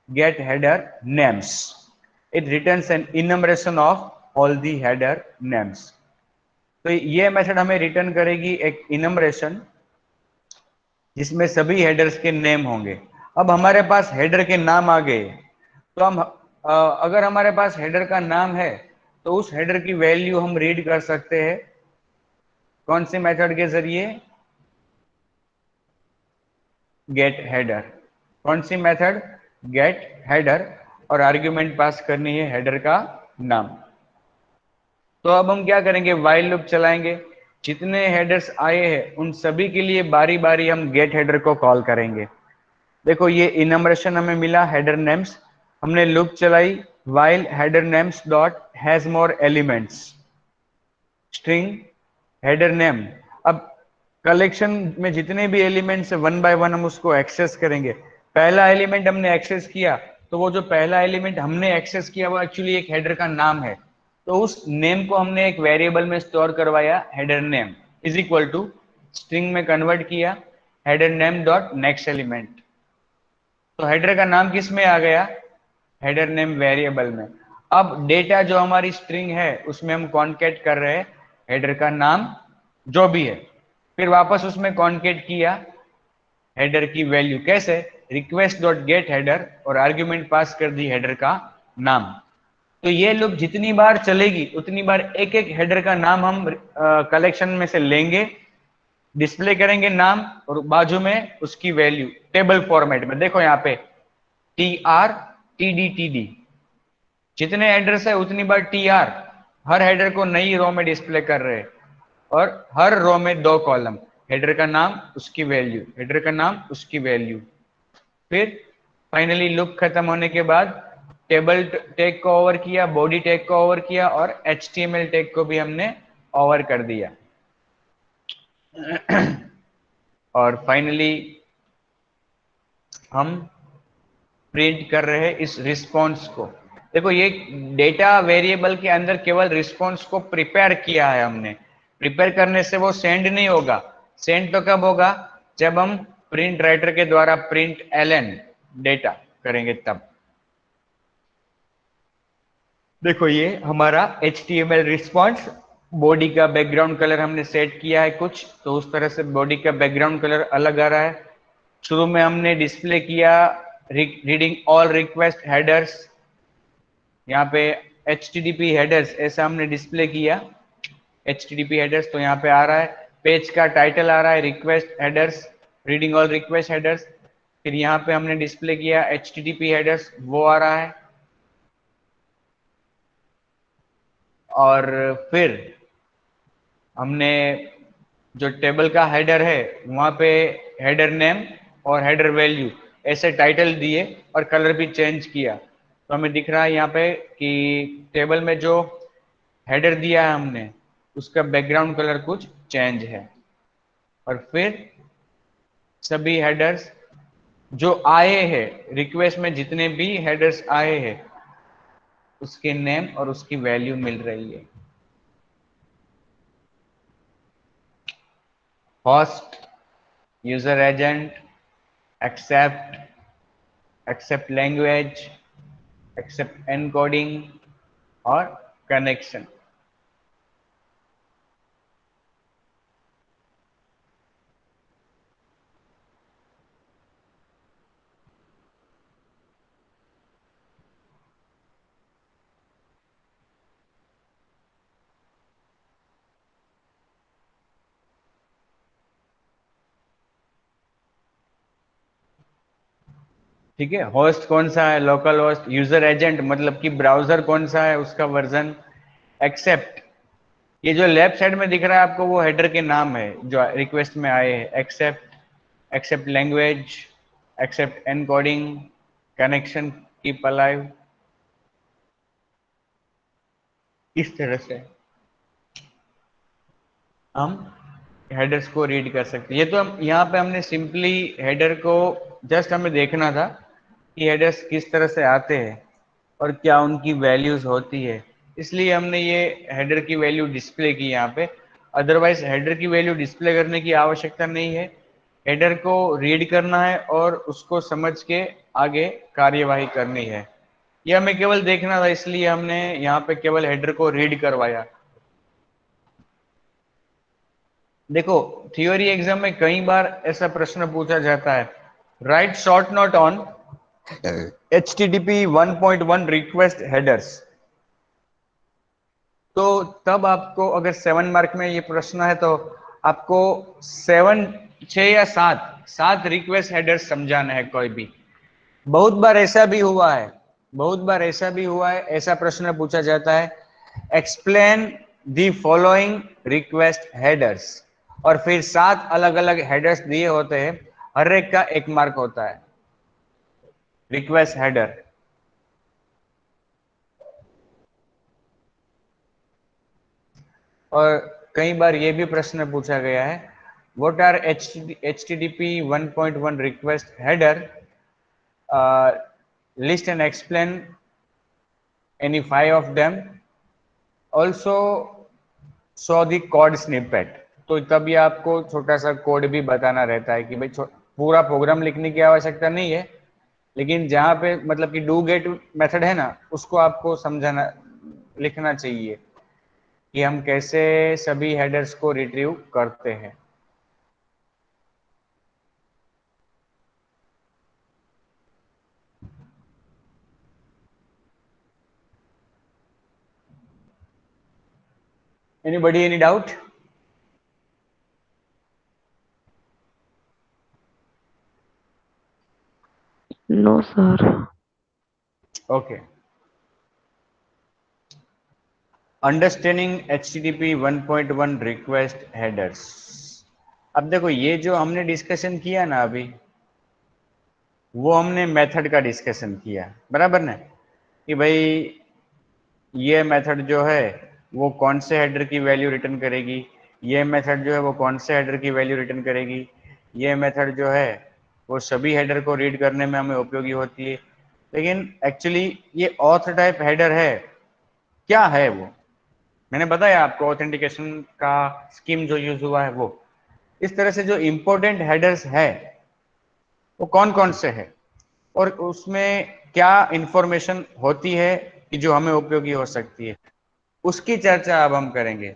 get header names. It returns an enumeration of all the header names. तो ये मेथड हमें रिटर्न करेगी एक इनमरेशन जिसमें सभी हेडर्स के नेम होंगे। अब हमारे पास हेडर के नाम आ गए, तो हम अगर हमारे पास हेडर का नाम है तो उस हेडर की वैल्यू हम रीड कर सकते हैं कौन से मेथड के जरिए, गेट हेडर। कौन सी मेथड, गेट हेडर, और आर्ग्यूमेंट पास करनी है हेडर का नाम। तो अब हम क्या करेंगे, व्हाइल लूप चलाएंगे, जितने हेडर्स आए हैं उन सभी के लिए बारी बारी हम गेट हेडर को कॉल करेंगे। देखो ये इनमरेशन हमें मिला हेडर नेम्स, हमने लूप चलाई while header names dot has more elements, string header name. अब कलेक्शन में जितने भी एलिमेंट्स है वन बाय वन हम उसको एक्सेस करेंगे। पहला एलिमेंट हमने एक्सेस किया, तो वो जो पहला एलिमेंट हमने एक्सेस किया वो एक्चुअली एक हेडर का नाम है, तो उस नेम को हमने एक वेरिएबल में स्टोर करवाया, header name is equal to string में कन्वर्ट किया header name dot next element. तो हेडर का नाम किस में आ गया, हेडर नेम वेरिएबल में। अब डेटा जो हमारी स्ट्रिंग है उसमें हम कॉन्केट कर रहे हैं हेडर का नाम जो भी है, फिर वापस उसमें कॉन्केट किया हेडर की वैल्यू, कैसे, रिक्वेस्ट डॉट गेट हेडर और आर्ग्यूमेंट पास कर दी हेडर का नाम। तो ये लूप जितनी बार चलेगी उतनी बार एक एक हेडर का नाम हम कलेक्शन में से लेंगे, डिस्प्ले करेंगे नाम और बाजू में उसकी वैल्यू टेबल फॉर्मेट में। देखो यहाँ पे TR TD जितने हेडर्स है उतनी बार TR, हर हेडर को नई रो में डिस्प्ले कर रहे हैं, और हर रो में 2 कॉलम, हेडर का नाम उसकी वैल्यू, हेडर का नाम उसकी वैल्यू। फिर फाइनली लूप खत्म होने के बाद टेबल टैग को ओवर किया, बॉडी टैग को ओवर किया और HTML टैग को भी हमने ओवर कर दिया। और फाइनली हम प्रिंट कर रहे हैं इस रिस्पॉन्स को। देखो ये डेटा वेरिएबल के अंदर केवल रिस्पॉन्स को प्रिपेयर किया है हमने, प्रिपेयर करने से वो सेंड नहीं होगा। सेंड तो कब होगा, जब हम प्रिंट राइटर के द्वारा प्रिंट एलएन डेटा करेंगे तब। देखो ये हमारा HTML रिस्पॉन्स, बॉडी का बैकग्राउंड कलर हमने सेट किया है कुछ, तो उस तरह से बॉडी का बैकग्राउंड कलर अलग आ रहा है। शुरू में हमने डिस्प्ले किया रीडिंग ऑल रिक्वेस्ट हेडर्स, यहाँ पे HTTP हेडर्स ऐसा हमने डिस्प्ले किया, HTTP हेडर्स तो यहाँ पे आ रहा है। पेज का टाइटल आ रहा है request headers, reading all request headers. फिर यहाँ पे हमने डिस्प्ले किया HTTP हेडर्स, वो आ रहा है। और फिर हमने जो टेबल का हेडर है वहाँ पे हेडर नेम और हेडर वैल्यू ऐसे टाइटल दिए और कलर भी चेंज किया। तो हमें दिख रहा है यहाँ पे कि टेबल में जो हेडर दिया है हमने उसका बैकग्राउंड कलर कुछ चेंज है। और फिर सभी हेडर्स जो आए हैं रिक्वेस्ट में, जितने भी हेडर्स आए हैं उसके नेम और उसकी वैल्यू मिल रही है। Host, user agent, accept, accept language, accept encoding और कनेक्शन। ठीक है, होस्ट कौन सा है, लोकल होस्ट। यूजर एजेंट मतलब कि ब्राउजर कौन सा है, उसका वर्जन। एक्सेप्ट, ये जो लेफ्ट साइड में दिख रहा है आपको वो हेडर के नाम है जो रिक्वेस्ट में आए हैं। Accept, accept language, accept encoding, connection, keep alive. इस तरह से हम हेडर्स को रीड कर सकते हैं। ये तो हम यहाँ पे हमने सिंपली हेडर को जस्ट हमें देखना था कि हेडर्स किस तरह से आते हैं और क्या उनकी वैल्यूज होती है, इसलिए हमने ये हेडर की वैल्यू डिस्प्ले की यहाँ पे। अदरवाइज हेडर की वैल्यू डिस्प्ले करने की आवश्यकता नहीं है। हेडर को रीड करना है और उसको समझ के आगे कार्यवाही करनी है। ये हमें केवल देखना था, इसलिए हमने यहाँ पे केवल हेडर को रीड करवाया। देखो थियोरी एग्जाम में कई बार ऐसा प्रश्न पूछा जाता है, right short note on HTTP 1.1 request headers. तो तब आपको अगर 7 मार्क में ये प्रश्न है तो आपको 6 या 7 रिक्वेस्ट हेडर्स समझाना है कोई भी। बहुत बार ऐसा भी हुआ है, बहुत बार ऐसा भी हुआ है, ऐसा प्रश्न पूछा जाता है, explain the following request headers, और फिर 7 अलग अलग हेडर्स दिए होते हैं, हर एक का 1 मार्क होता है रिक्वेस्ट हेडर। और कई बार ये भी प्रश्न पूछा गया है, what are HTTP 1.1 request header, list and explain any 5 of them, also show the code snippet। तो तभी आपको छोटा सा कोड भी बताना रहता है कि भाई पूरा प्रोग्राम लिखने की आवश्यकता नहीं है, लेकिन जहाँ पे मतलब कि डू गेट मेथड है ना, उसको आपको समझाना, लिखना चाहिए कि हम कैसे सभी हेडर्स को रिट्रीव करते हैं। Anybody any doubt? No, sir. Okay. Understanding HTTP 1.1 request headers. अब देखो ये जो हमने डिस्कशन किया ना अभी, वो हमने मेथड का डिस्कशन किया, बराबर ना, कि भाई ये मेथड जो है वो कौन से हेडर की वैल्यू रिटर्न करेगी, ये मेथड जो है वो कौन से हेडर की वैल्यू रिटर्न करेगी, ये मेथड जो है वो सभी हेडर को रीड करने में हमें उपयोगी होती है। लेकिन एक्चुअली ये ऑथ टाइप हेडर है, क्या है वो? मैंने बताया आपको ऑथेंटिकेशन का स्कीम जो यूज हुआ है वो। इस तरह से जो इंपॉर्टेंट हेडर्स है वो कौन कौन से है और उसमें क्या इंफॉर्मेशन होती है कि जो हमें उपयोगी हो सकती है, उसकी चर्चा अब हम करेंगे।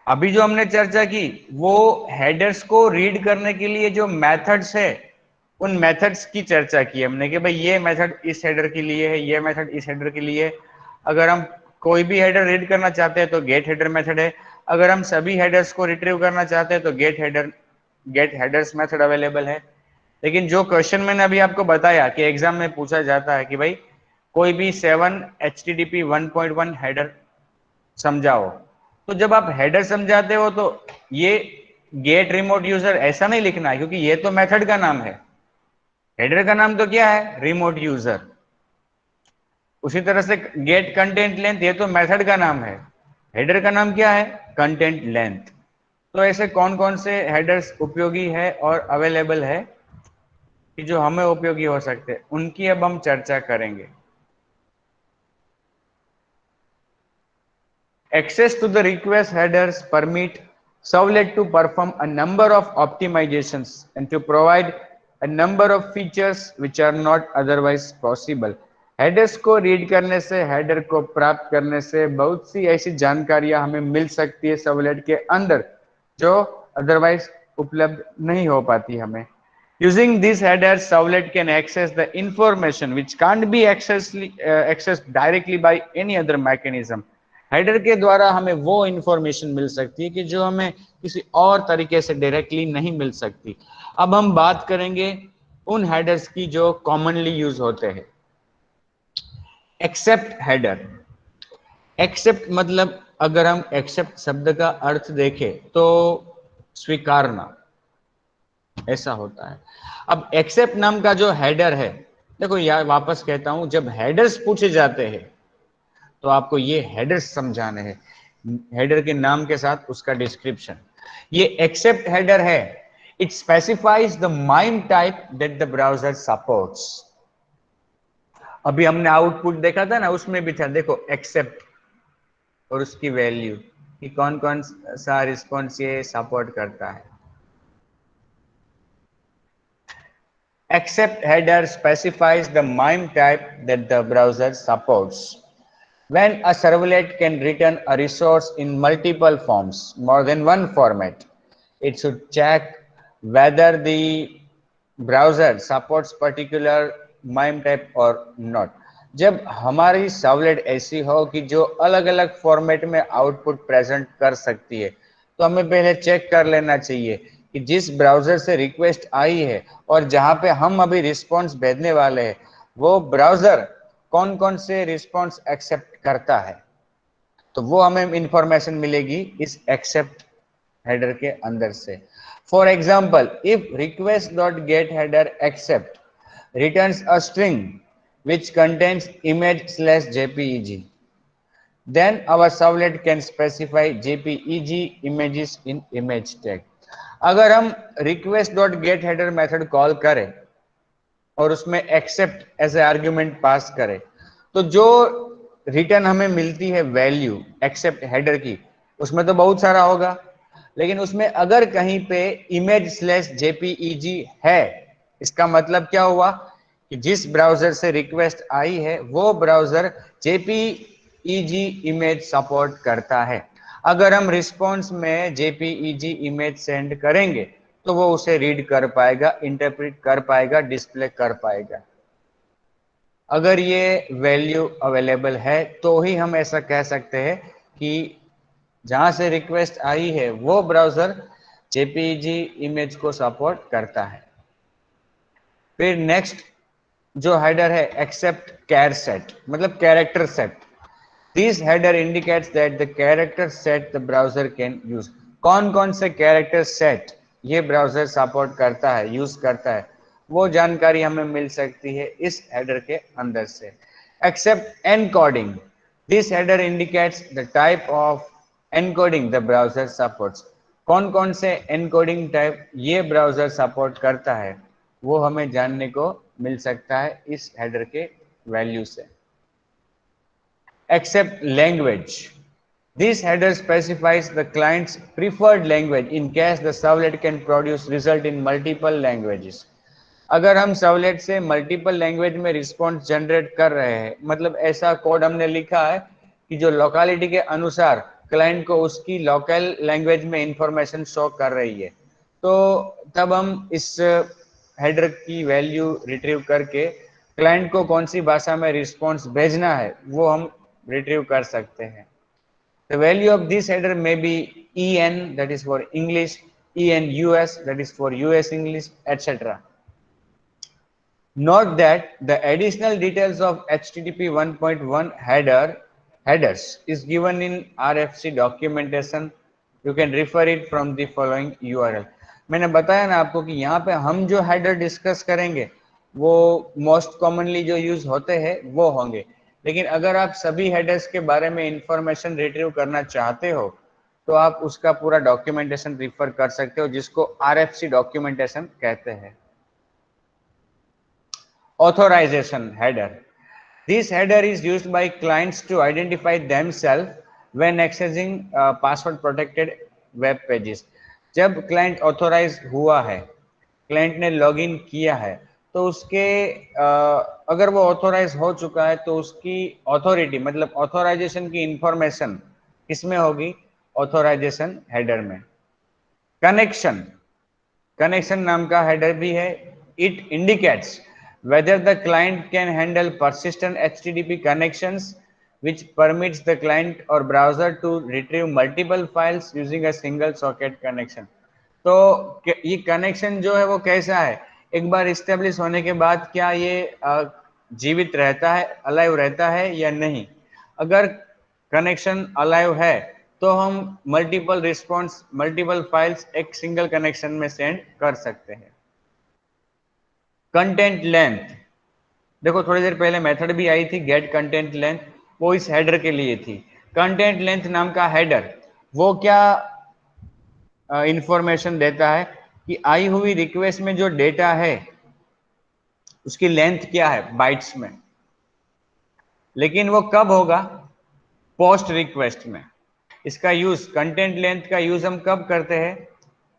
अभी जो हमने चर्चा की वो हेडर्स को रीड करने के लिए जो मेथड्स है उन मेथड्स की चर्चा की हमने कि भाई ये मेथड इस हेडर के लिए है, ये मेथड इस हेडर के लिए। अगर हम कोई भी हेडर रीड करना चाहते हैं तो गेट हेडर मेथड है, अगर हम सभी हेडर्स को रिट्रीव करना चाहते हैं तो गेट हेडर्स मेथड अवेलेबल है। लेकिन जो क्वेश्चन मैंने अभी आपको बताया कि एग्जाम में पूछा जाता है कि भाई कोई भी 7 HTTP 1.1 हेडर समझाओ, तो जब आप हेडर समझाते हो तो ये गेट रिमोट यूजर ऐसा नहीं लिखना है, क्योंकि ये तो मेथड का नाम है। हेडर का नाम तो क्या है? Remote user. उसी तरह से गेट कंटेंट लेंथ, ये तो मेथड का नाम है। हेडर का नाम क्या है? Content length. तो ऐसे कौन कौन से हेडर्स उपयोगी है और अवेलेबल है कि जो हमें उपयोगी हो सकते हैं, उनकी अब हम चर्चा करेंगे। Access to the request headers permit servlet to perform a number of optimizations and to provide a number of features which are not otherwise possible. Headers को रीड करने से, हेडर को प्राप्त करने से बहुत सी ऐसी जानकारियां हमें मिल सकती है सर्वलेट के अंदर जो अदरवाइज उपलब्ध नहीं हो पाती हमें। Using these headers, servlet can access the information which can't be accessed directly by any other mechanism. Header के द्वारा हमें वो इंफॉर्मेशन मिल सकती है कि जो हमें किसी और तरीके से डायरेक्टली नहीं मिल सकती। अब हम बात करेंगे उन हेडर्स की जो कॉमनली यूज होते हैं। Accept header. एक्सेप्ट मतलब, अगर हम एक्सेप्ट शब्द का अर्थ देखें तो स्वीकारना, ऐसा होता है। अब एक्सेप्ट नाम का जो हेडर है, देखो यार वापस कहता हूं, जब हेडर्स पूछे जाते हैं तो आपको ये हेडर्स समझाने हैं, हेडर के नाम के साथ उसका डिस्क्रिप्शन। ये एक्सेप्ट हेडर है, it specifies the MIME type that the browser supports. अभी हमने आउटपुट देखा था ना, उसमें भी था, देखो एक्सेप्ट और उसकी वैल्यू कि कौन कौन सा रिस्पॉन्स ये सपोर्ट करता है। Accept header specifies the MIME type that the browser supports. When a servlet can return a resource in multiple forms, more than one format, it should check whether the browser supports particular MIME type or not. जब हमारी servlet ऐसी हो कि जो अलग अलग format में output present कर सकती है, तो हमें पहले चेक कर लेना चाहिए कि जिस ब्राउजर से रिक्वेस्ट आई है और जहां पे हम अभी रिस्पॉन्स भेजने वाले हैं, वो ब्राउजर कौन कौन से रिस्पॉन्स एक्सेप्ट करता है। तो वो हमें इंफॉर्मेशन मिलेगी इस एक्सेप्ट हेडर के अंदर से। For example, if request dot get header accept returns a string which contains image/jpeg, then our servlet can specify jpeg images in image tag. अगर हम request.getHeader मेथड कॉल करें और उसमें accept as a argument pass करें, तो जो return हमें मिलती है वैल्यू एक्सेप्ट हेडर की, उसमें तो बहुत सारा होगा, लेकिन उसमें अगर कहीं पे image/jpeg है, इसका मतलब क्या हुआ कि जिस ब्राउजर से रिक्वेस्ट आई है वो ब्राउजर जेपीईजी इमेज सपोर्ट करता है। अगर हम रिस्पॉन्स में जेपीईजी इमेज सेंड करेंगे तो वो उसे रीड कर पाएगा, इंटरप्रेट कर पाएगा, डिस्प्ले कर पाएगा। अगर ये वैल्यू अवेलेबल है तो ही हम ऐसा कह सकते हैं कि जहां से रिक्वेस्ट आई है वो ब्राउजर जेपीईजी इमेज को सपोर्ट करता है। फिर नेक्स्ट जो हेडर है एक्सेप्ट कैर सेट, मतलब character set. This header indicates that the character set the browser can use. कौन कौन से कैरेक्टर सेट ये ब्राउजर सपोर्ट करता है, यूज करता है, वो जानकारी हमें मिल सकती है इस हेडर के अंदर से। Accept encoding. This header indicates the type of encoding the browser supports. कौन कौन से एनकोडिंग टाइप ये ब्राउजर सपोर्ट करता है वो हमें जानने को मिल सकता है इस हेडर के वैल्यू से। Except language. This header specifies the client's preferred language in case the servlet can produce result in multiple languages. अगर हम सर्वलेट से मल्टीपल लैंग्वेज में रिस्पॉन्स जनरेट कर रहे हैं, मतलब ऐसा कोड हमने लिखा है कि जो लोकेलिटी के अनुसार क्लाइंट को उसकी लोकल लैंग्वेज में इंफॉर्मेशन शो कर रही है, तो तब हम इस हेडर की वैल्यू रिट्रीव करके क्लाइंट को कौन सी भाषा में रिस्पॉन्स भेजना है वो हम रिट्रीव कर सकते हैं। The value of this header may be EN, that is for English, EN US, that is for US English, etc. Note that the additional details of HTTP 1.1 headers is given in RFC documentation. You can refer it from the following URL. मैंने बताया ना आपको कि यहाँ पे हम जो header discuss करेंगे वो मोस्ट कॉमनली जो यूज होते हैं वो होंगे, लेकिन अगर आप सभी हेडर्स के बारे में इंफॉर्मेशन रिट्रीव करना चाहते हो तो आप उसका पूरा डॉक्यूमेंटेशन रिफर कर सकते हो, जिसको आरएफसी डॉक्यूमेंटेशन कहते हैं। Authorization header. This header is used by clients to identify themselves when accessing password protected web pages. जब क्लाइंट ऑथोराइज हुआ है, क्लाइंट ने लॉगिन किया है, तो उसके अगर वो ऑथोराइज हो चुका है तो उसकी ऑथोरिटी मतलब ऑथोराइजेशन की इंफॉर्मेशन किसमें होगी? ऑथोराइजेशन हेडर में। कनेक्शन, कनेक्शन नाम का हेडर भी है। It indicates whether the client can handle persistent HTTP connections which permits the client or browser to retrieve multiple files using a single socket connection. तो ये connection जो है वो कैसा है, एक बार इस्टेब्लिश होने के बाद क्या ये जीवित रहता है, अलाइव रहता है या नहीं। अगर कनेक्शन अलाइव है तो हम मल्टीपल रिस्पॉन्स, मल्टीपल फाइल्स एक सिंगल कनेक्शन में सेंड कर सकते हैं। कंटेंट लेंथ, देखो थोड़ी देर पहले मेथड भी आई थी गेट कंटेंट लेंथ, वो इस हेडर के लिए थी। कंटेंट लेंथ नाम का हेडर वो क्या इंफॉर्मेशन देता है कि आई हुई रिक्वेस्ट में जो डेटा है उसकी लेंथ क्या है बाइट्स में, लेकिन वो कब होगा? पोस्ट रिक्वेस्ट में। इसका यूज, कंटेंट लेंथ का यूज हम कब करते हैं?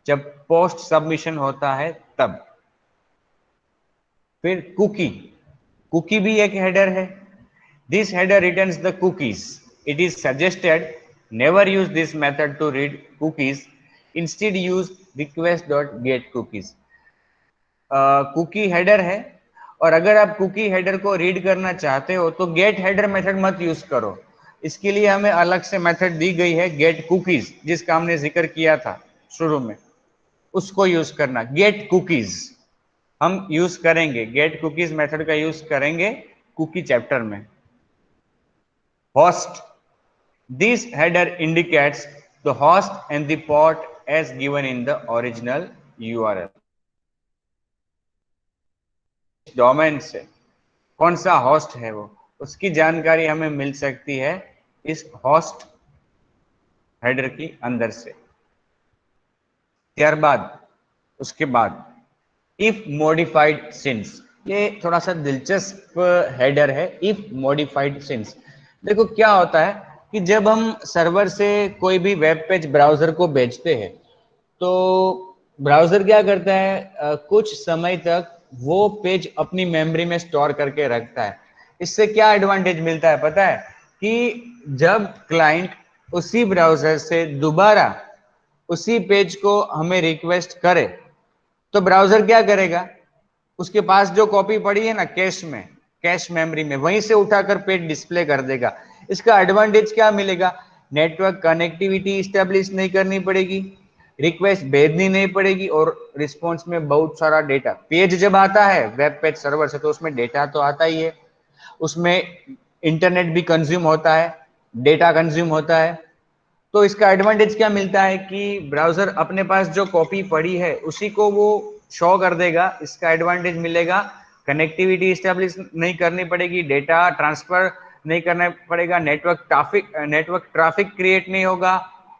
जब पोस्ट सबमिशन होता है तब। फिर कुकी, कुकी भी एक हेडर है। This header returns the cookies. It is suggested never use this method to read cookies, instead use request.getCookies। Cookie header है, और अगर आप कुकी हेडर को रीड करना चाहते हो तो गेट हेडर मेथड मत यूज करो। इसके लिए हमें अलग से मेथड दी गई है गेट कुकीज, जिसका हमने जिक्र किया था शुरू में, उसको यूज करना। गेट कुकीज हम यूज करेंगे, गेट कुकीज मेथड का यूज करेंगे कुकी चैप्टर में। Host, this header indicates the host and the port as given in the original URL. Domain से कौन सा होस्ट है वो, उसकी जानकारी हमें मिल सकती है इस होस्ट हेडर की अंदर से। त्यारबाद उसके बाद इफ मॉडिफाइड सिंस, ये थोड़ा सा दिलचस्प हेडर है। इफ मॉडिफाइड सिंस, देखो क्या होता है कि जब हम सर्वर से कोई भी वेब पेज ब्राउजर को भेजते हैं तो ब्राउजर क्या करता है, कुछ समय तक वो पेज अपनी मेमोरी में स्टोर करके रखता है। इससे क्या एडवांटेज मिलता है पता है? कि जब क्लाइंट उसी ब्राउजर से दोबारा उसी पेज को हमें रिक्वेस्ट करे तो ब्राउजर क्या करेगा, उसके पास जो कॉपी पड़ी है ना कैश में, कैश मेमोरी में, वहीं से उठाकर पेज डिस्प्ले कर देगा। इसका एडवांटेज क्या मिलेगा? नेटवर्क कनेक्टिविटी स्टैब्लिश नहीं करनी पड़ेगी, रिक्वेस्ट भेजनी नहीं पड़ेगी, और रिस्पॉन्स में बहुत सारा डेटा। पेज जब आता है वेब पेज सर्वर से तो उसमें डेटा तो आता ही है, उसमें इंटरनेट भी कंज्यूम होता है, डेटा कंज्यूम होता है। तो इसका एडवांटेज क्या मिलता है कि ब्राउजर अपने पास जो कॉपी पड़ी है उसी को वो शो कर देगा। इसका एडवांटेज मिलेगा, कनेक्टिविटी स्टैब्लिश नहीं करनी पड़ेगी, डेटा ट्रांसफर नहीं करना पड़ेगा, नेटवर्क ट्रैफिक क्रिएट नहीं होगा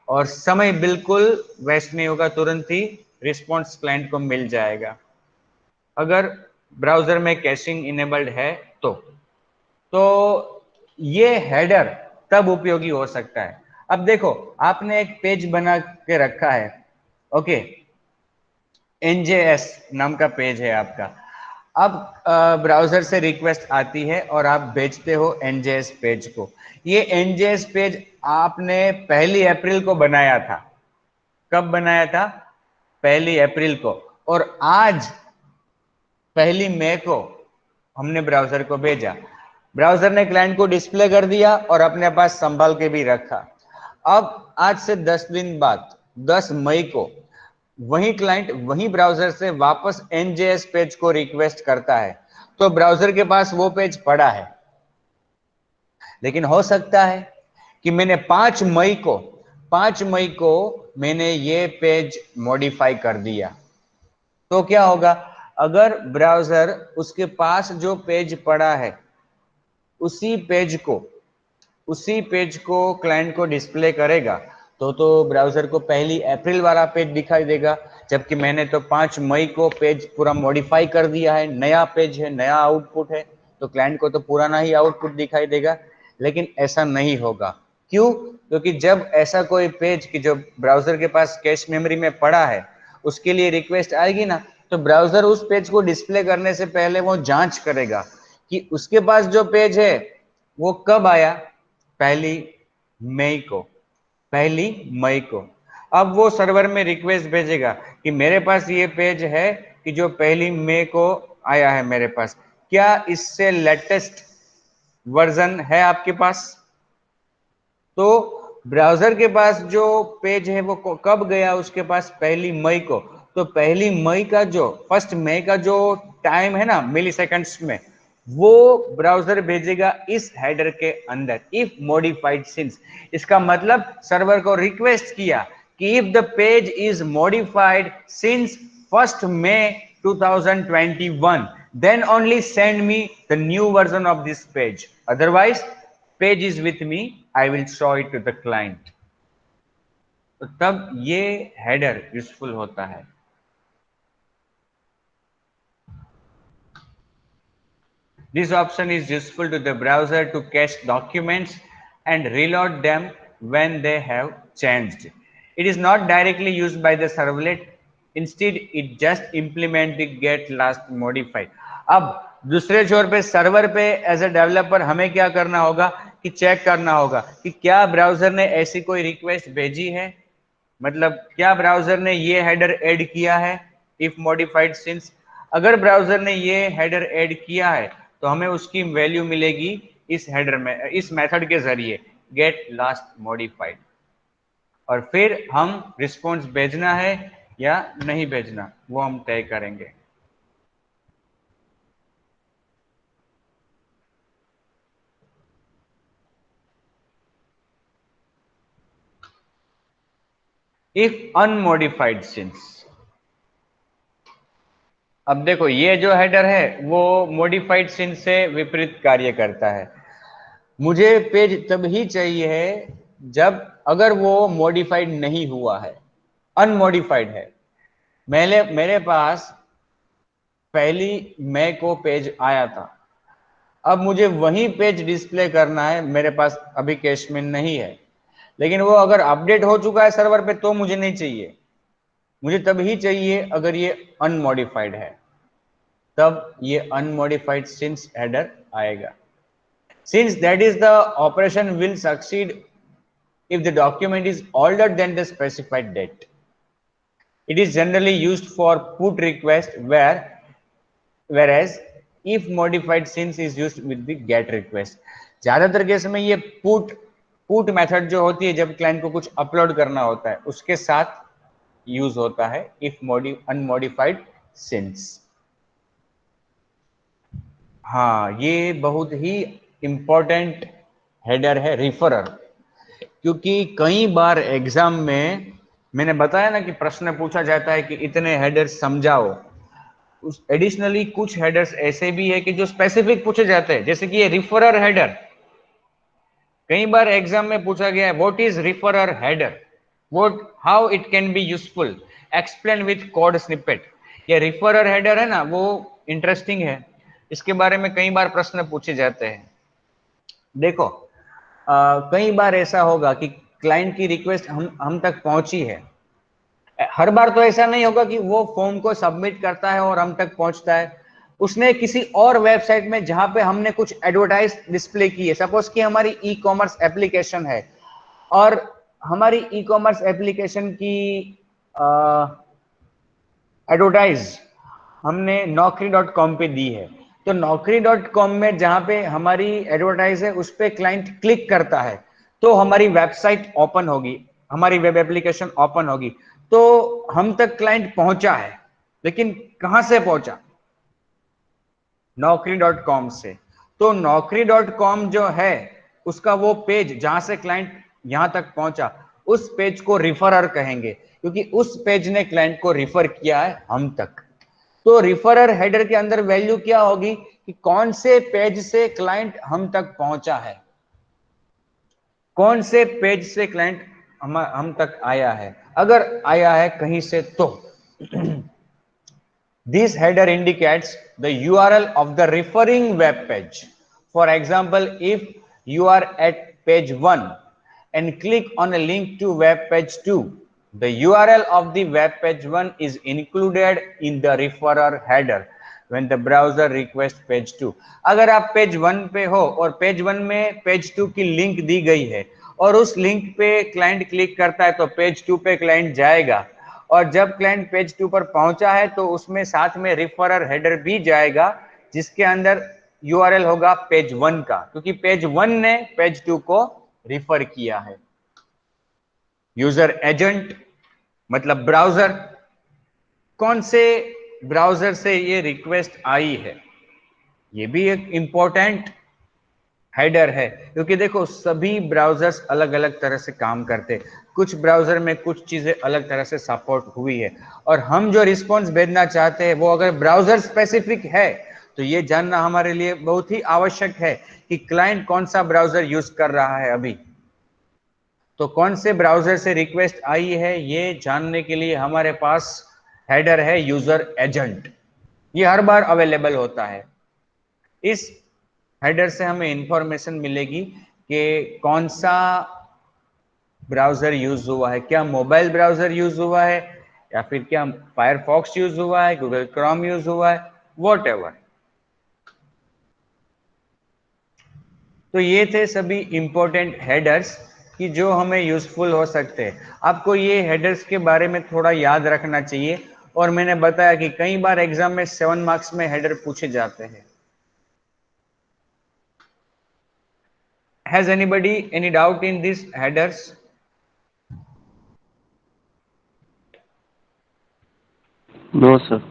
और समय बिल्कुल वेस्ट नहीं होगा, तुरंत ही रिस्पॉन्स क्लाइंट को मिल जाएगा अगर ब्राउजर में कैशिंग इनेबल्ड है तो ये हेडर तब उपयोगी हो सकता है। अब देखो, आपने एक पेज बना के रखा है, ओके, NJS नाम का पेज है आपका। अब ब्राउजर से रिक्वेस्ट आती है और आप भेजते हो NJS पेज को। ये NJS पेज आपने 1 अप्रैल को बनाया था। कब बनाया था? 1 अप्रैल को। और आज 1 मई को हमने ब्राउजर को भेजा। ब्राउजर ने क्लाइंट को डिस्प्ले कर दिया और अपने पास संभाल के भी रखा। अब आज से 10 दिन बाद 10 मई को वही क्लाइंट वही ब्राउजर से वापस NJS पेज को रिक्वेस्ट करता है, तो ब्राउजर के पास वो पेज पड़ा है। लेकिन हो सकता है कि मैंने 5 मई को मैंने ये पेज मॉडिफाई कर दिया, तो क्या होगा? अगर ब्राउजर उसके पास जो पेज पड़ा है उसी पेज को क्लाइंट को डिस्प्ले करेगा, तो ब्राउजर को 1 अप्रैल वाला पेज दिखाई देगा, जबकि मैंने तो 5 मई को पेज पूरा मॉडिफाई कर दिया है, नया पेज है, नया आउटपुट है, तो क्लाइंट को तो पुराना ही आउटपुट दिखाई देगा। लेकिन ऐसा नहीं होगा। क्यों? क्योंकि जब ऐसा कोई पेज कि जो ब्राउजर के पास कैश मेमोरी में पड़ा है उसके लिए रिक्वेस्ट आएगी ना, तो ब्राउजर उस पेज को डिस्प्ले करने से पहले वो जांच करेगा कि उसके पास जो पेज है वो कब आया, 1 मई को। 1 मई को अब वो सर्वर में रिक्वेस्ट भेजेगा कि मेरे पास ये पेज है कि जो 1 मई को आया है मेरे पास, क्या इससे लेटेस्ट वर्जन है आपके पास? तो ब्राउजर के पास जो पेज है वो कब गया उसके पास? 1 मई को। तो 1 मई का जो 1 मई का जो टाइम है ना, मिली सेकेंड्स में, वो ब्राउजर भेजेगा इस हेडर के अंदर, इफ मॉडिफाइड सिंस। इसका मतलब सर्वर को रिक्वेस्ट किया कि if the page is modified since 1 May 2021 then only send me the new version of this page, otherwise page is with me, I will show it to the client। तो तब ये header useful होता है। This option is useful to the browser to cache documents and reload them when they have changed. It is not directly used by the servlet. Instead, it just implements the get last modified. अब दूसरे छोर पे server पे as a developer हमें क्या करना होगा कि चेक करना होगा कि क्या ब्राउजर ने ऐसी कोई रिक्वेस्ट भेजी है, मतलब क्या ब्राउजर ने ये हेडर ऐड किया है इफ मॉडिफाइड सिंस। अगर ब्राउजर ने ये हेडर ऐड किया है तो हमें उसकी वैल्यू मिलेगी इस हेडर में, इस मेथड के जरिए गेट लास्ट मॉडिफाइड। और फिर हम रिस्पॉन्स भेजना है या नहीं भेजना वो हम तय करेंगे। इफ अनमॉडिफाइड सिंस, अब देखो ये जो हेडर है वो मॉडिफाइड सिंस से विपरीत कार्य करता है। मुझे पेज तभी चाहिए है जब अगर वो मॉडिफाइड नहीं हुआ है, अनमॉडिफाइड है। मेरे पास 1 मई को पेज आया था, अब मुझे वही पेज डिस्प्ले करना है, मेरे पास अभी कैश में नहीं है, लेकिन वो अगर अपडेट हो चुका है सर्वर पे तो मुझे नहीं चाहिए। मुझे तभी चाहिए अगर ये अनमॉडिफाइड है, तब ये अनमॉडिफाइड सिंस हेडर आएगा। Since that is the operation will succeed if the document is older than the specified date. It is generally used for put request whereas if modified since is used with the get request। ज्यादातर case में ये put method जो होती है जब client को कुछ upload करना होता है उसके साथ यूज होता है इफ अनमॉडिफाइड सिंस। हाँ, ये बहुत ही इंपॉर्टेंट हेडर है रिफरर, क्योंकि कई बार एग्जाम में मैंने बताया ना कि प्रश्न पूछा जाता है कि इतने हेडर्स समझाओ। उस एडिशनली कुछ हेडर्स ऐसे भी है कि जो स्पेसिफिक पूछे जाते हैं, जैसे कि ये रिफरर हेडर, कई बार एग्जाम में पूछा गया है what is referrer header, what how it can be useful, explain with code snippet. ये रिफरर हेडर है ना, वो इंटरेस्टिंग है, इसके बारे में कई बार प्रश्न पूछे जाते हैं। देखो कई बार ऐसा होगा कि क्लाइंट की रिक्वेस्ट हम तक पहुंची है, हर बार तो ऐसा नहीं होगा कि वो फॉर्म को सबमिट करता है और हम तक पहुंचता है, उसने किसी और वेबसाइट में जहां पे हमने कुछ एडवर्टाइज डिस्प्ले की है, सपोज कि हमारी ई कॉमर्स एप्लीकेशन है और हमारी ई कॉमर्स एप्लीकेशन की एडवर्टाइज हमने naukri.com पे दी है, तो naukri.com में जहां पे हमारी एडवर्टाइज है उस पे क्लाइंट क्लिक करता है तो हमारी वेबसाइट ओपन होगी, हमारी वेब एप्लीकेशन ओपन होगी, तो हम तक क्लाइंट पहुंचा है, लेकिन कहां से पहुंचा? naukri.com से। तो naukri.com जो है उसका वो पेज जहां से क्लाइंट यहां तक पहुंचा, उस पेज को रिफरर कहेंगे, क्योंकि उस पेज ने क्लाइंट को रिफर किया है हम तक। तो रिफरर हेडर के अंदर वैल्यू क्या होगी कि कौन से पेज से क्लाइंट हम तक पहुंचा है, कौन से पेज से क्लाइंट हम तक आया है, अगर आया है कहीं से तो this header indicates the URL of the referring web page. For example, if you are at page 1 and click on a link to web page 2, the URL of the web page 1 is included in the referrer header when the browser requests page 2. अगर आप page 1 पे हो और page 1 में page 2 की link दी गई है और उस लिंक पे क्लाइंट क्लिक करता है तो पेज 2 पे क्लाइंट जाएगा, और जब क्लाइंट पेज 2 पर पहुंचा है तो उसमें साथ में रिफरर हेडर भी जाएगा जिसके अंदर यूआरएल होगा पेज 1 का, क्योंकि पेज 1 ने पेज 2 को रिफर किया है। यूजर एजेंट मतलब ब्राउजर, कौन से ब्राउजर से ये रिक्वेस्ट आई है, ये भी एक इंपॉर्टेंट हेडर है, क्योंकि देखो सभी ब्राउजर्स अलग अलग तरह से काम करते हैं, कुछ ब्राउजर में कुछ चीजें अलग तरह से सपोर्ट हुई है, और हम जो रिस्पॉन्स भेजना चाहते हैं वो अगर ब्राउजर स्पेसिफिक है तो ये जानना हमारे लिए बहुत ही आवश्यक है कि क्लाइंट कौन सा ब्राउजर यूज कर रहा है अभी। तो कौन से ब्राउजर से रिक्वेस्ट आई है ये जानने के लिए हमारे पास हेडर है यूजर एजेंट, ये हर बार अवेलेबल होता है। इस हेडर से हमें इंफॉर्मेशन मिलेगी कि कौन सा ब्राउजर यूज हुआ है, क्या मोबाइल ब्राउजर यूज हुआ है या फिर क्या फायरफॉक्स यूज हुआ है, गूगल क्रोम यूज हुआ है, व्हाटएवर। तो ये थे सभी इंपॉर्टेंट हेडर्स कि जो हमें यूजफुल हो सकते हैं। आपको ये हेडर्स के बारे में थोड़ा याद रखना चाहिए, और मैंने बताया कि कई बार एग्जाम में 7 मार्क्स में हेडर पूछे जाते हैं। Has anybody any doubt in these headers? No, sir.